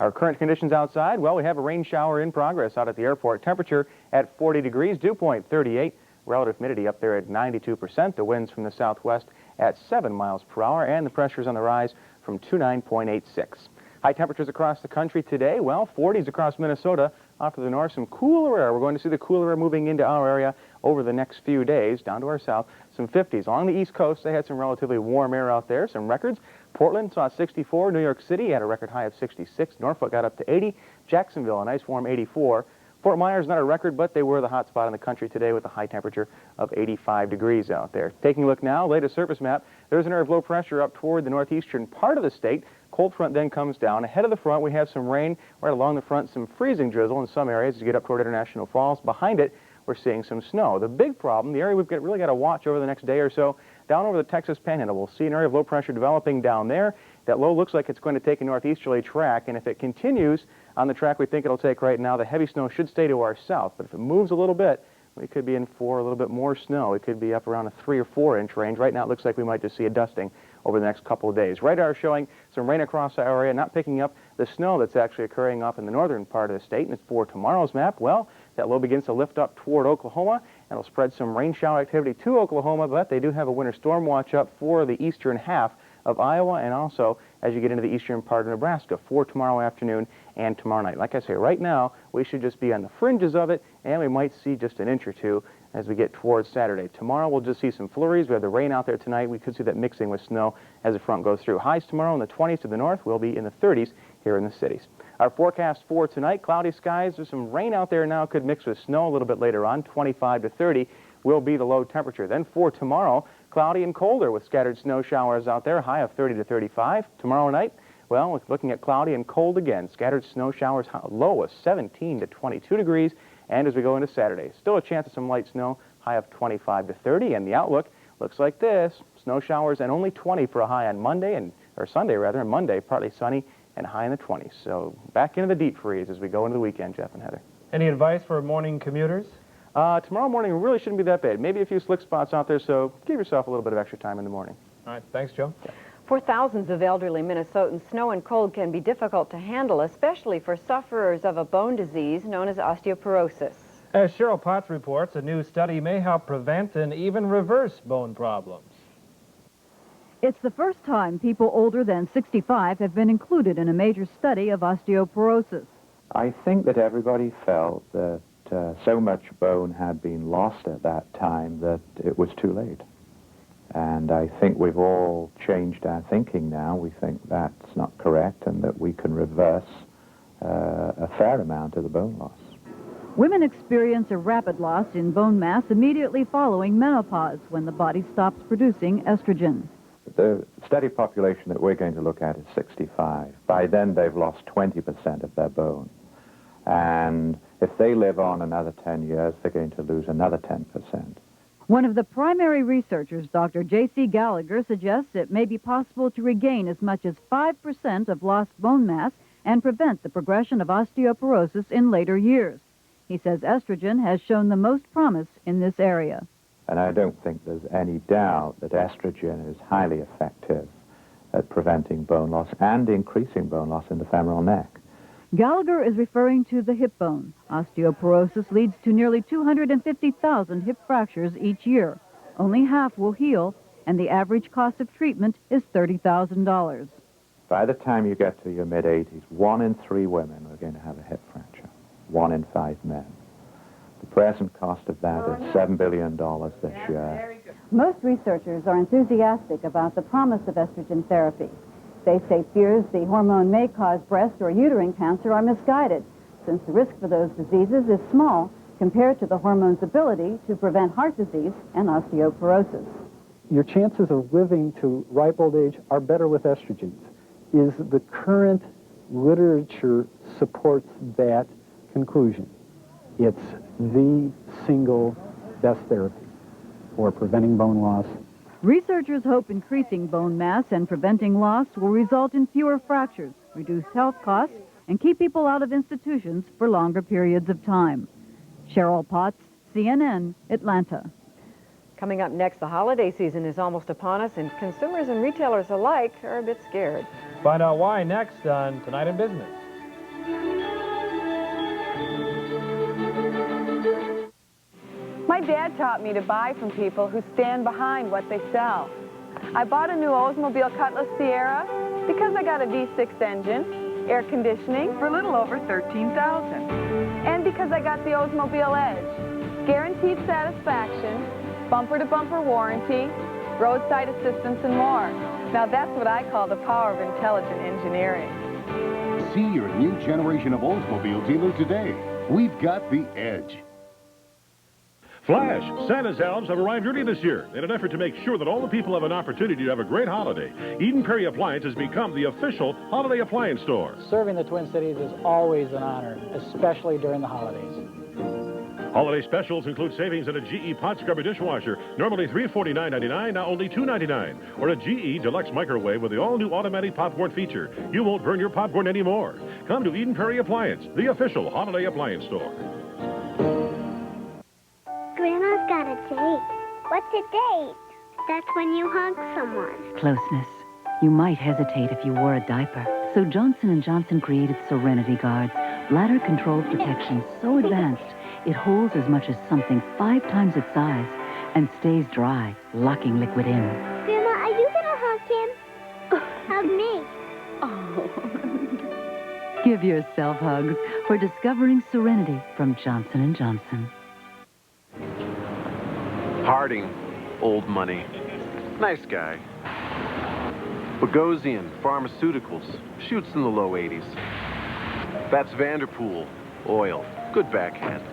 Our current conditions outside, well, we have a rain shower in progress out at the airport. Temperature at 40 degrees, dew point 38. Relative humidity up there at 92%. The winds from the southwest at 7 miles per hour, and the pressure's on the rise from 29.86. High temperatures across the country today, well, 40s across Minnesota. Off to the north, some cooler air. We're going to see the cooler air moving into our area over the next few days. Down to our south, some 50s. Along the east coast, they had some relatively warm air out there, some records. Portland saw 64. New York City had a record high of 66. Norfolk got up to 80. Jacksonville, a nice warm 84. Fort Myers, not a record, but they were the hot spot in the country today with a high temperature of 85 degrees out there. Taking a look now, latest surface map, there's an area of low pressure up toward the northeastern part of the state. Cold front then comes down. Ahead of the front, we have some rain. Right along the front, some freezing drizzle in some areas as you get up toward International Falls. Behind it, we're seeing some snow. The big problem, the area we've really got to watch over the next day or so, down over the Texas Panhandle. We'll see an area of low pressure developing down there. That low looks like it's going to take a northeasterly track, and if it continues on the track we think it'll take right now, the heavy snow should stay to our south. But if it moves a little bit, we could be in for a little bit more snow. It could be up around a 3 or 4 inch range. Right now it looks like we might just see a dusting over the next couple of days. Radar showing some rain across our area, not picking up the snow that's actually occurring up in the northern part of the state. And it's for tomorrow's map. Well, that low begins to lift up toward Oklahoma, and it'll spread some rain shower activity to Oklahoma, but they do have a winter storm watch up for the eastern half of Iowa, and also as you get into the eastern part of Nebraska for tomorrow afternoon and tomorrow night. Like I say, right now, we should just be on the fringes of it, and we might see just an inch or two as we get towards Saturday. Tomorrow, we'll just see some flurries. We have the rain out there tonight. We could see that mixing with snow as the front goes through. Highs tomorrow in the 20s to the north. We'll be in the 30s here in the cities. Our forecast for tonight, cloudy skies. There's some rain out there now. Could mix with snow a little bit later on. 25 to 30 will be the low temperature. Then for tomorrow, cloudy and colder with scattered snow showers out there, high of 30 to 35. Tomorrow night, well, we're looking at cloudy and cold again. Scattered snow showers, low of 17 to 22 degrees. And as we go into Saturday, still a chance of some light snow, high of 25 to 30. And the outlook looks like this. Snow showers and only 20 for a high on Sunday, and Monday, partly sunny and high in the 20s. So back into the deep freeze as we go into the weekend, Jeff and Heather. Any advice for morning commuters? Tomorrow morning really shouldn't be that bad. Maybe a few slick spots out there, so give yourself a little bit of extra time in the morning. All right, thanks, Joe. Yeah. For thousands of elderly Minnesotans, snow and cold can be difficult to handle, especially for sufferers of a bone disease known as osteoporosis. As Cheryl Potts reports, a new study may help prevent and even reverse bone problems. It's the first time people older than 65 have been included in a major study of osteoporosis. I think that everybody felt that so much bone had been lost at that time that it was too late. And I think we've all changed our thinking now. We think that's not correct and that we can reverse a fair amount of the bone loss. Women experience a rapid loss in bone mass immediately following menopause when the body stops producing estrogen. The study population that we're going to look at is 65. By then, they've lost 20% of their bone. And if they live on another 10 years, they're going to lose another 10%. One of the primary researchers, Dr. J.C. Gallagher, suggests it may be possible to regain as much as 5% of lost bone mass and prevent the progression of osteoporosis in later years. He says estrogen has shown the most promise in this area. And I don't think there's any doubt that estrogen is highly effective at preventing bone loss and increasing bone loss in the femoral neck. Gallagher is referring to the hip bone. Osteoporosis leads to nearly 250,000 hip fractures each year. Only half will heal, and the average cost of treatment is $30,000. By the time you get to your mid-80s, 1 in 3 women are going to have a hip fracture, 1 in 5 men. The present cost of that is $7 billion this year. Most researchers are enthusiastic about the promise of estrogen therapy. They say fears the hormone may cause breast or uterine cancer are misguided, since the risk for those diseases is small compared to the hormone's ability to prevent heart disease and osteoporosis. Your chances of living to ripe old age are better with estrogens. Is the current literature supports that conclusion? It's the single best therapy for preventing bone loss Researchers hope increasing bone mass and preventing loss will result in fewer fractures, reduce health costs, and keep people out of institutions for longer periods of time. Cheryl Potts, CNN, Atlanta. Coming up next, the holiday season is almost upon us, and consumers and retailers alike are a bit scared. Find out why next on Tonight in Business. My dad taught me to buy from people who stand behind what they sell. I bought a new Oldsmobile Cutlass Sierra because I got a V6 engine, air conditioning for a little over $13,000. And because I got the Oldsmobile Edge, guaranteed satisfaction, bumper-to-bumper warranty, roadside assistance, and more. Now that's what I call the power of intelligent engineering. See your new generation of Oldsmobile dealer today. We've got the Edge. Flash! Santa's elves have arrived early this year in an effort to make sure that all the people have an opportunity to have a great holiday. Eden Prairie Appliance has become the official holiday appliance store. Serving the Twin Cities is always an honor, especially during the holidays. Holiday specials include savings on a GE pot scrubber dishwasher, normally $349.99, now only $299, or a GE Deluxe microwave with the all-new automatic popcorn feature. You won't burn your popcorn anymore. Come to Eden Prairie Appliance, the official holiday appliance store. Grandma's got a date. What's a date? That's when you hug someone. Closeness. You might hesitate if you wore a diaper. So Johnson & Johnson created Serenity Guards, bladder-controlled protection so advanced it holds as much as something 5 times its size and stays dry, locking liquid in. Grandma, are you gonna hug him? Hug me. Oh. Give yourself hugs for discovering Serenity from Johnson & Johnson. Harding, old money. Nice guy. Bogosian, pharmaceuticals, shoots in the low 80s. That's Vanderpool, oil, good backhand.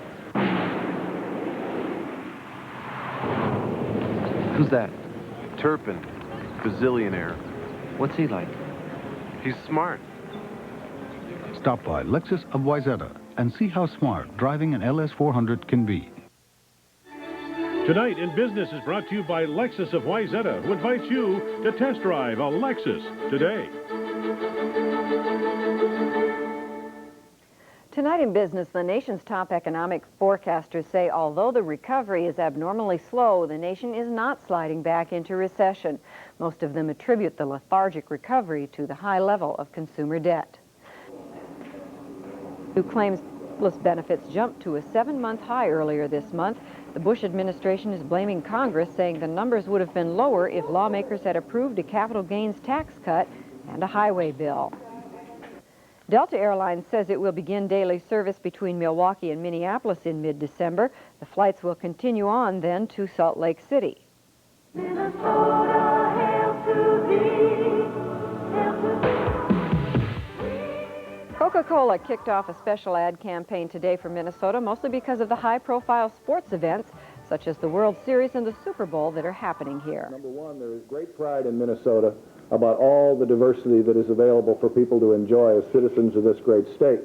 Who's that? Turpin, bazillionaire. What's he like? He's smart. Stop by Lexus of Wayzata and see how smart driving an LS400 can be. Tonight in Business is brought to you by Lexus of Wayzata, who invites you to test drive a Lexus today. Tonight in Business, the nation's top economic forecasters say although the recovery is abnormally slow, the nation is not sliding back into recession. Most of them attribute the lethargic recovery to the high level of consumer debt. New claims benefits jumped to a 7-month high earlier this month. The Bush administration is blaming Congress, saying the numbers would have been lower if lawmakers had approved a capital gains tax cut and a highway bill. Delta Airlines says it will begin daily service between Milwaukee and Minneapolis in mid-December. The flights will continue on then to Salt Lake City. Coca-Cola kicked off a special ad campaign today for Minnesota, mostly because of the high-profile sports events such as the World Series and the Super Bowl that are happening here. Number one, there is great pride in Minnesota about all the diversity that is available for people to enjoy as citizens of this great state.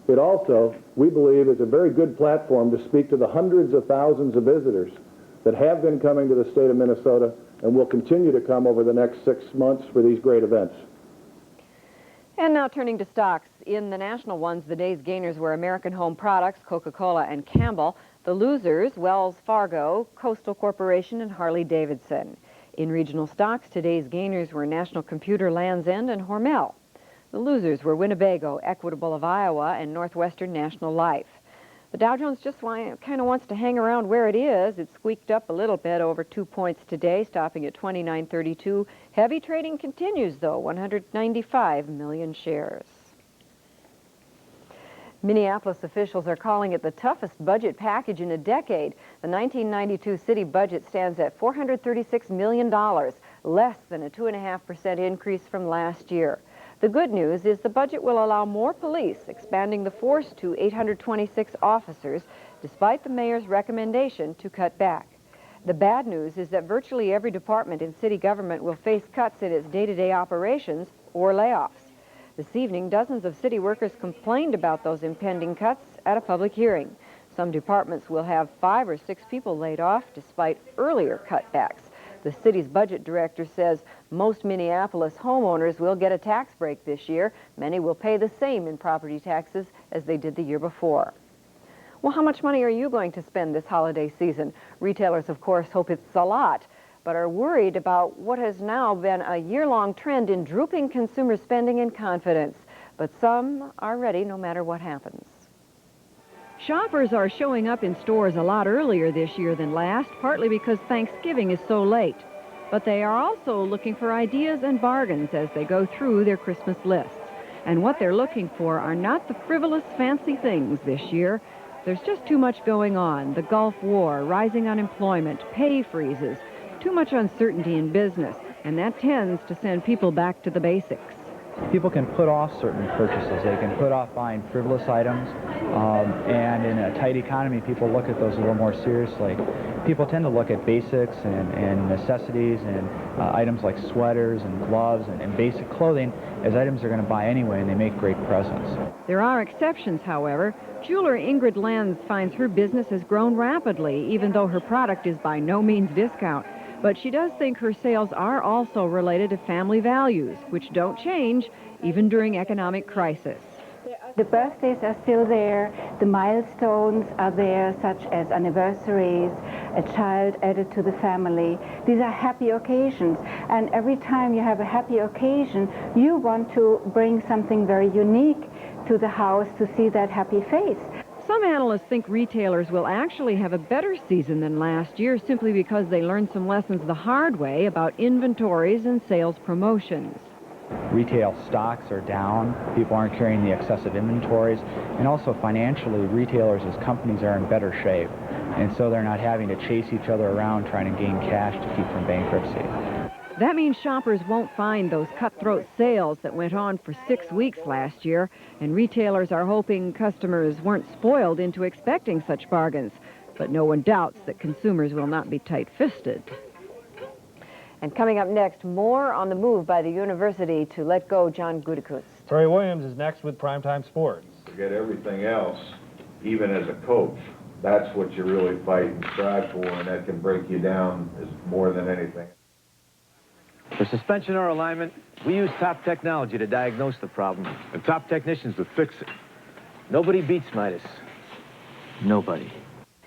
It also, we believe, is a very good platform to speak to the hundreds of thousands of visitors that have been coming to the state of Minnesota and will continue to come over the next 6 months for these great events. And now turning to stocks. In the national ones, the day's gainers were American Home Products, Coca-Cola, and Campbell. The losers, Wells Fargo, Coastal Corporation, and Harley-Davidson. In regional stocks, today's gainers were National Computer, Land's End, and Hormel. The losers were Winnebago, Equitable of Iowa, and Northwestern National Life. The Dow Jones just kind of wants to hang around where it is. It squeaked up a little bit, over 2 points today, stopping at 2932. Heavy trading continues, though, 195 million shares. Minneapolis officials are calling it the toughest budget package in a decade. The 1992 city budget stands at $436 million, less than a 2.5% increase from last year. The good news is the budget will allow more police, expanding the force to 826 officers, despite the mayor's recommendation to cut back. The bad news is that virtually every department in city government will face cuts in its day-to-day operations or layoffs. This evening, dozens of city workers complained about those impending cuts at a public hearing. Some departments will have 5 or 6 people laid off despite earlier cutbacks. The city's budget director says most Minneapolis homeowners will get a tax break this year. Many will pay the same in property taxes as they did the year before. Well, how much money are you going to spend this holiday season? Retailers, of course, hope it's a lot, but are worried about what has now been a year-long trend in drooping consumer spending and confidence. But some are ready no matter what happens. Shoppers are showing up in stores a lot earlier this year than last, partly because Thanksgiving is so late. But they are also looking for ideas and bargains as they go through their Christmas lists. And what they're looking for are not the frivolous, fancy things this year. There's just too much going on. The Gulf War, rising unemployment, pay freezes, too much uncertainty in business, and that tends to send people back to the basics. People can put off certain purchases. They can put off buying frivolous items, and in a tight economy, people look at those a little more seriously. People tend to look at basics and necessities and items like sweaters and gloves and basic clothing as items they're going to buy anyway, and they make great presents. There are exceptions, however. Jeweler Ingrid Lenz finds her business has grown rapidly, even though her product is by no means discount. But she does think her sales are also related to family values, which don't change even during economic crisis. The birthdays are still there, the milestones are there, such as anniversaries, a child added to the family. These are happy occasions, and every time you have a happy occasion, you want to bring something very unique to the house to see that happy face. Some analysts think retailers will actually have a better season than last year simply because they learned some lessons the hard way about inventories and sales promotions. Retail stocks are down. People aren't carrying the excessive inventories. And also financially, retailers as companies are in better shape. And so they're not having to chase each other around trying to gain cash to keep from bankruptcy. That means shoppers won't find those cutthroat sales that went on for 6 weeks last year, and retailers are hoping customers weren't spoiled into expecting such bargains. But no one doubts that consumers will not be tight-fisted. And coming up next, more on the move by the university to let go John Gutekunst. Terry Williams is next with Primetime Sports. Forget everything else, even as a coach. That's what you really fight and strive for, and that can break you down as more than anything. For suspension or alignment, we use top technology to diagnose the problem, and top technicians will fix it. Nobody beats Midas. Nobody.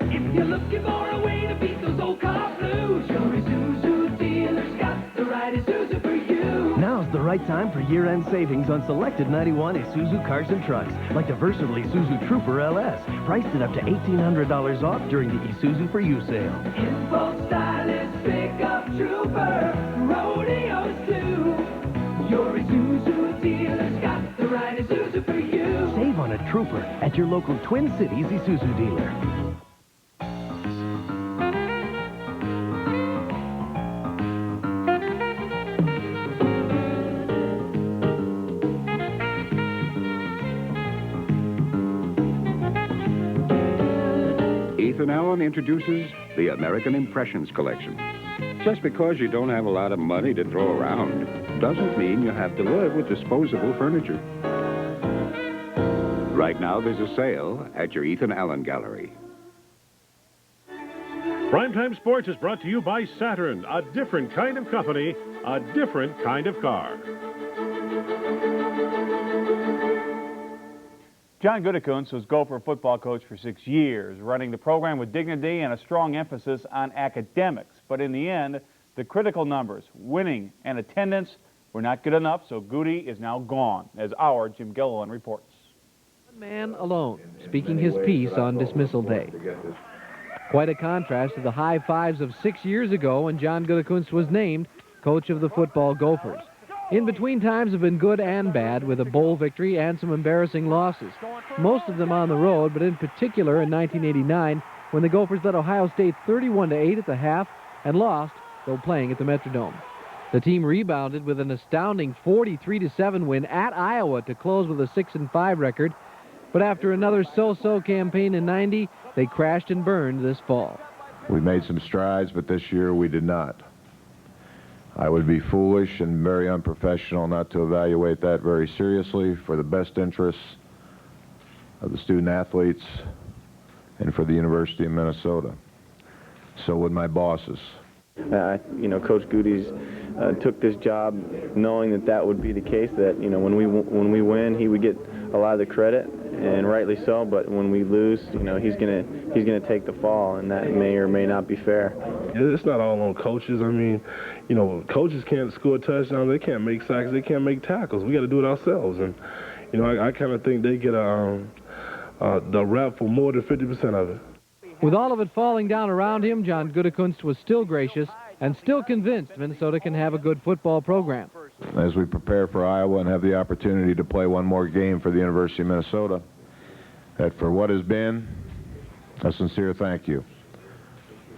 If you're looking for a way to beat those old car blues, your Isuzu dealer's got the right Isuzu for you. Now's the right time for year-end savings on selected 91 Isuzu cars and trucks, like the versatile Isuzu Trooper LS, priced at up to $1,800 off during the Isuzu for You sale. Impulse stylish pickup Trooper, rodeos too. Your Isuzu dealer's got the right Isuzu for you. Save on a Trooper at your local Twin Cities Isuzu dealer. Ethan Allen introduces the American Impressions Collection. Just because you don't have a lot of money to throw around doesn't mean you have to live with disposable furniture. Right now, there's a sale at your Ethan Allen Gallery. Primetime Sports is brought to you by Saturn, a different kind of company, a different kind of car. John Gutekunst was Gopher football coach for 6 years, running the program with dignity and a strong emphasis on academics. But in the end, the critical numbers, winning and attendance, were not good enough, so Goody is now gone, as our Jim Gilliland reports. One man alone, speaking his piece on dismissal day. Quite a contrast to the high fives of 6 years ago when John Gutekunst was named coach of the football Gophers. In between times have been good and bad, with a bowl victory and some embarrassing losses. Most of them on the road, but in particular in 1989, when the Gophers led Ohio State 31-8 at the half and lost, though playing at the Metrodome. The team rebounded with an astounding 43-7 win at Iowa to close with a 6-5 record. But after another so-so campaign in 90, they crashed and burned this fall. We made some strides, but this year we did not. I would be foolish and very unprofessional not to evaluate that very seriously for the best interests of the student athletes and for the University of Minnesota. So would my bosses. Coach Goody's took this job knowing that would be the case, that, when we win, he would get a lot of the credit, and rightly so, but when we lose, he's gonna take the fall, and that may or may not be fair. It's not all on coaches. I mean, coaches can't score touchdowns, they can't make sacks, they can't make tackles. We got to do it ourselves, and I kind of think they get the rap for more than 50% of it. With all of it falling down around him, John Gutekunst was still gracious and still convinced Minnesota can have a good football program. As we prepare for Iowa and have the opportunity to play one more game for the University of Minnesota, that for what has been, a sincere thank you.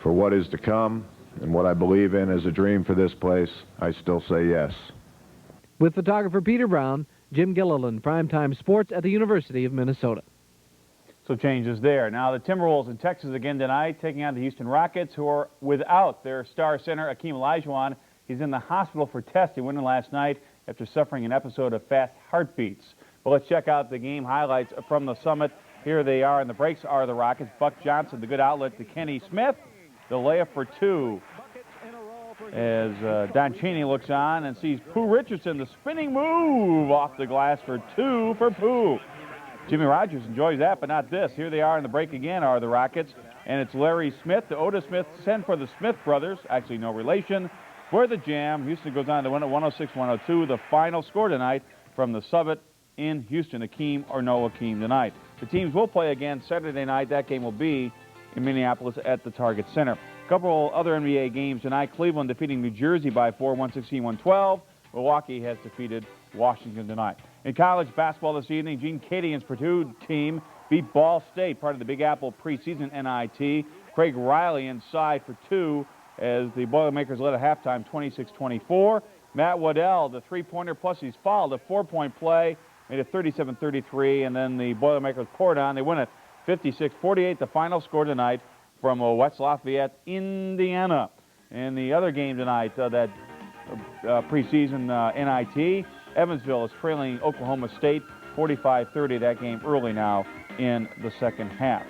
For what is to come and what I believe in as a dream for this place, I still say yes. With photographer Peter Brown, Jim Gilliland, Primetime Sports at the University of Minnesota. So changes there. Now the Timberwolves in Texas again tonight, taking on the Houston Rockets, who are without their star center, Akeem Olajuwon. He's in the hospital for testing, winning last night after suffering an episode of fast heartbeats. But let's check out the game highlights from the Summit. Here they are, and the breaks are the Rockets. Buck Johnson, the good outlet to Kenny Smith. The layup for two. As Don Cheney looks on and sees Pooh Richardson, the spinning move off the glass for two for Pooh. Jimmy Rogers enjoys that, but not this. Here they are in the break again, are the Rockets. And it's Larry Smith, the Otis Smith, sent for the Smith brothers. Actually, no relation. For the jam, Houston goes on to win at 106-102. The final score tonight from the Summit in Houston, Akeem or no Akeem tonight. The teams will play again Saturday night. That game will be in Minneapolis at the Target Center. A couple other NBA games tonight. Cleveland defeating New Jersey by 4, 116-112. Milwaukee has defeated Washington tonight. In college basketball this evening, Gene Cadian's Purdue team beat Ball State, part of the Big Apple preseason NIT. Craig Riley inside for two as the Boilermakers led at halftime 26-24. Matt Waddell, the three-pointer, plus he's fouled a four-point play, made it 37-33, and then the Boilermakers poured on. They win it 56-48, the final score tonight from West Lafayette, Indiana. And the other game tonight, that preseason NIT, Evansville is trailing Oklahoma State 45-30. That game early now in the second half.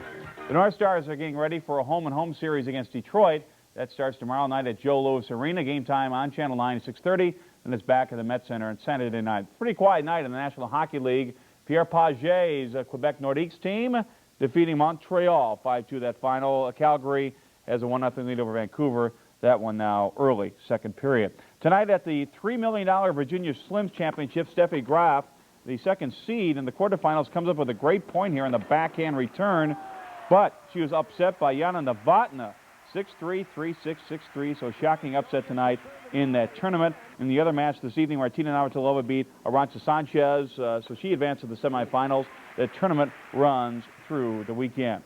The North Stars are getting ready for a home-and-home series against Detroit. That starts tomorrow night at Joe Louis Arena. Game time on Channel 9 at 6:30, and it's back at the Met Center on Saturday night. Pretty quiet night in the National Hockey League. Pierre Paget's Quebec Nordiques team defeating Montreal 5-2 that final. Calgary has a 1-0 lead over Vancouver. That one now early, second period. Tonight at the $3 million Virginia Slims Championship, Steffi Graf, the second seed in the quarterfinals, comes up with a great point here in the backhand return, but she was upset by Yana Novotna, 6-3, 3-6, 6-3, so shocking upset tonight in that tournament. In the other match this evening, Martina Navratilova beat Arantxa Sanchez, so she advanced to the semifinals. The tournament runs through the weekend.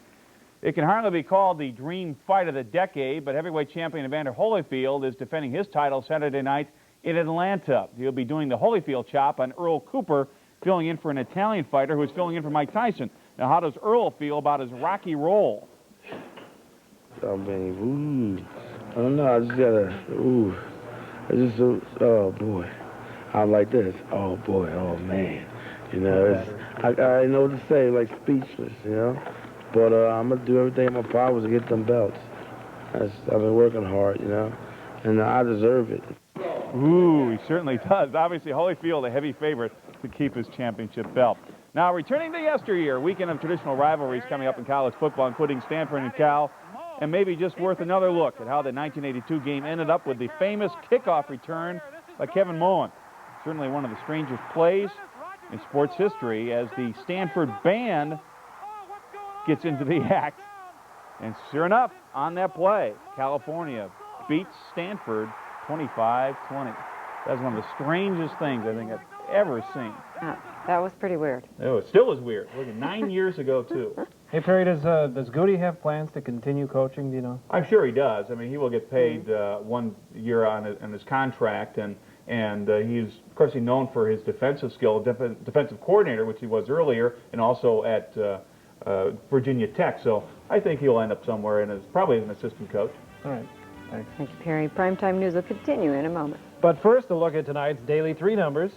It can hardly be called the dream fight of the decade, but heavyweight champion Evander Holyfield is defending his title Saturday night in Atlanta. He'll be doing the Holyfield chop on Earl Cooper, filling in for an Italian fighter who's filling in for Mike Tyson. Now, how does Earl feel about his rocky role? I mean, I don't know. I just gotta, oh boy. I'm like this. Oh boy, oh man. I know what to say, like speechless, But I'm going to do everything in my power to get them belts. I've been working hard, and I deserve it. Ooh, he certainly does. Obviously, Holyfield, a heavy favorite to keep his championship belt. Now, returning to yesteryear, weekend of traditional rivalries coming up in college football, including Stanford and Cal, and maybe just worth another look at how the 1982 game ended up with the famous kickoff return by Kevin Mullen. Certainly one of the strangest plays in sports history as the Stanford band gets into the act. And sure enough, on that play, California beats Stanford 25-20. That's one of the strangest things I think I've ever seen. That was pretty weird. It still was weird. Look at 9 years ago, too. Hey, Perry, does Goody have plans to continue coaching, do you know? I'm sure he does. I mean, he will get paid 1 year on his contract, and he's, of course, he's known for his defensive skill, defensive coordinator, which he was earlier, and also at Virginia Tech. So I think he'll end up somewhere and is probably an assistant coach. All right. Thanks. Thank you, Perry. Primetime News will continue in a moment. But first, a look at tonight's daily three numbers.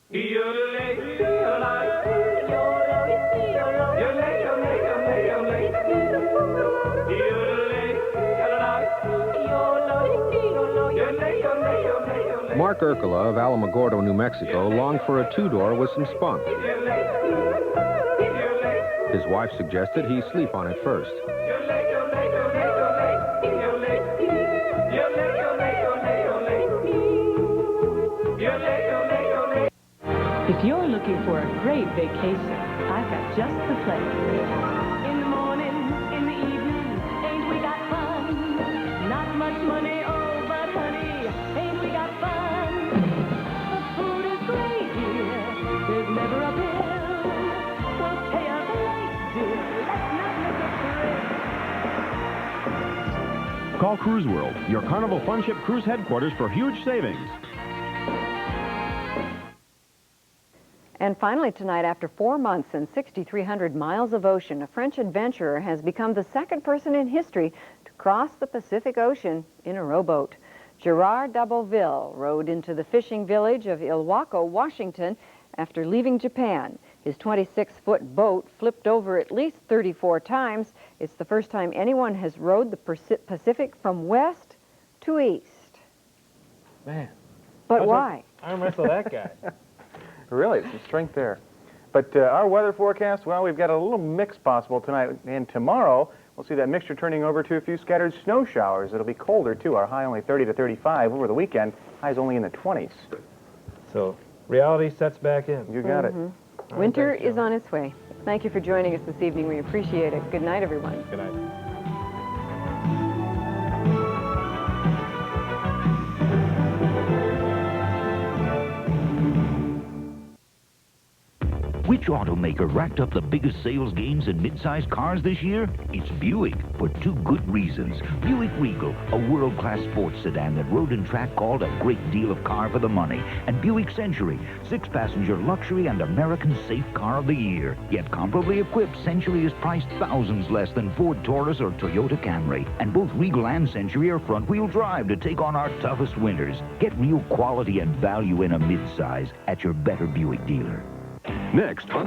You're late. Mark Urkala of Alamogordo, New Mexico, longed for a two-door with some spunk. His wife suggested he sleep on it first. If you're looking for a great vacation, I've got just the place. In the morning, in the evening, ain't we got fun? Not much money, oh, but honey, ain't we got fun? The food is great here, there's never a bill. We'll pay us late, dear, let's not miss a thrill. Call Cruise World, your Carnival Fun Ship cruise headquarters for huge savings. And finally tonight, after 4 months and 6,300 miles of ocean, a French adventurer has become the second person in history to cross the Pacific Ocean in a rowboat. Gerard d'Abbeville rowed into the fishing village of Ilwaco, Washington, after leaving Japan. His 26-foot boat flipped over at least 34 times. It's the first time anyone has rowed the Pacific from west to east. Man. But why? Arm wrestle that guy. Really, some strength there. But our weather forecast, well, we've got a little mix possible tonight and tomorrow. We'll see that mixture turning over to a few scattered snow showers. It'll be colder, too. Our high only 30 to 35 over the weekend. High's only in the 20s. So reality sets back in. You got it. Winter is on its way. Thank you for joining us this evening. We appreciate it. Good night, everyone. Good night. Which automaker racked up the biggest sales gains in mid-sized cars this year? It's Buick, for two good reasons. Buick Regal, a world-class sports sedan that Road and Track called a great deal of car for the money. And Buick Century, 6-passenger luxury and American safe car of the year. Yet comparably equipped, Century is priced thousands less than Ford Taurus or Toyota Camry. And both Regal and Century are front-wheel drive to take on our toughest winters. Get real quality and value in a mid-size at your better Buick dealer. Next.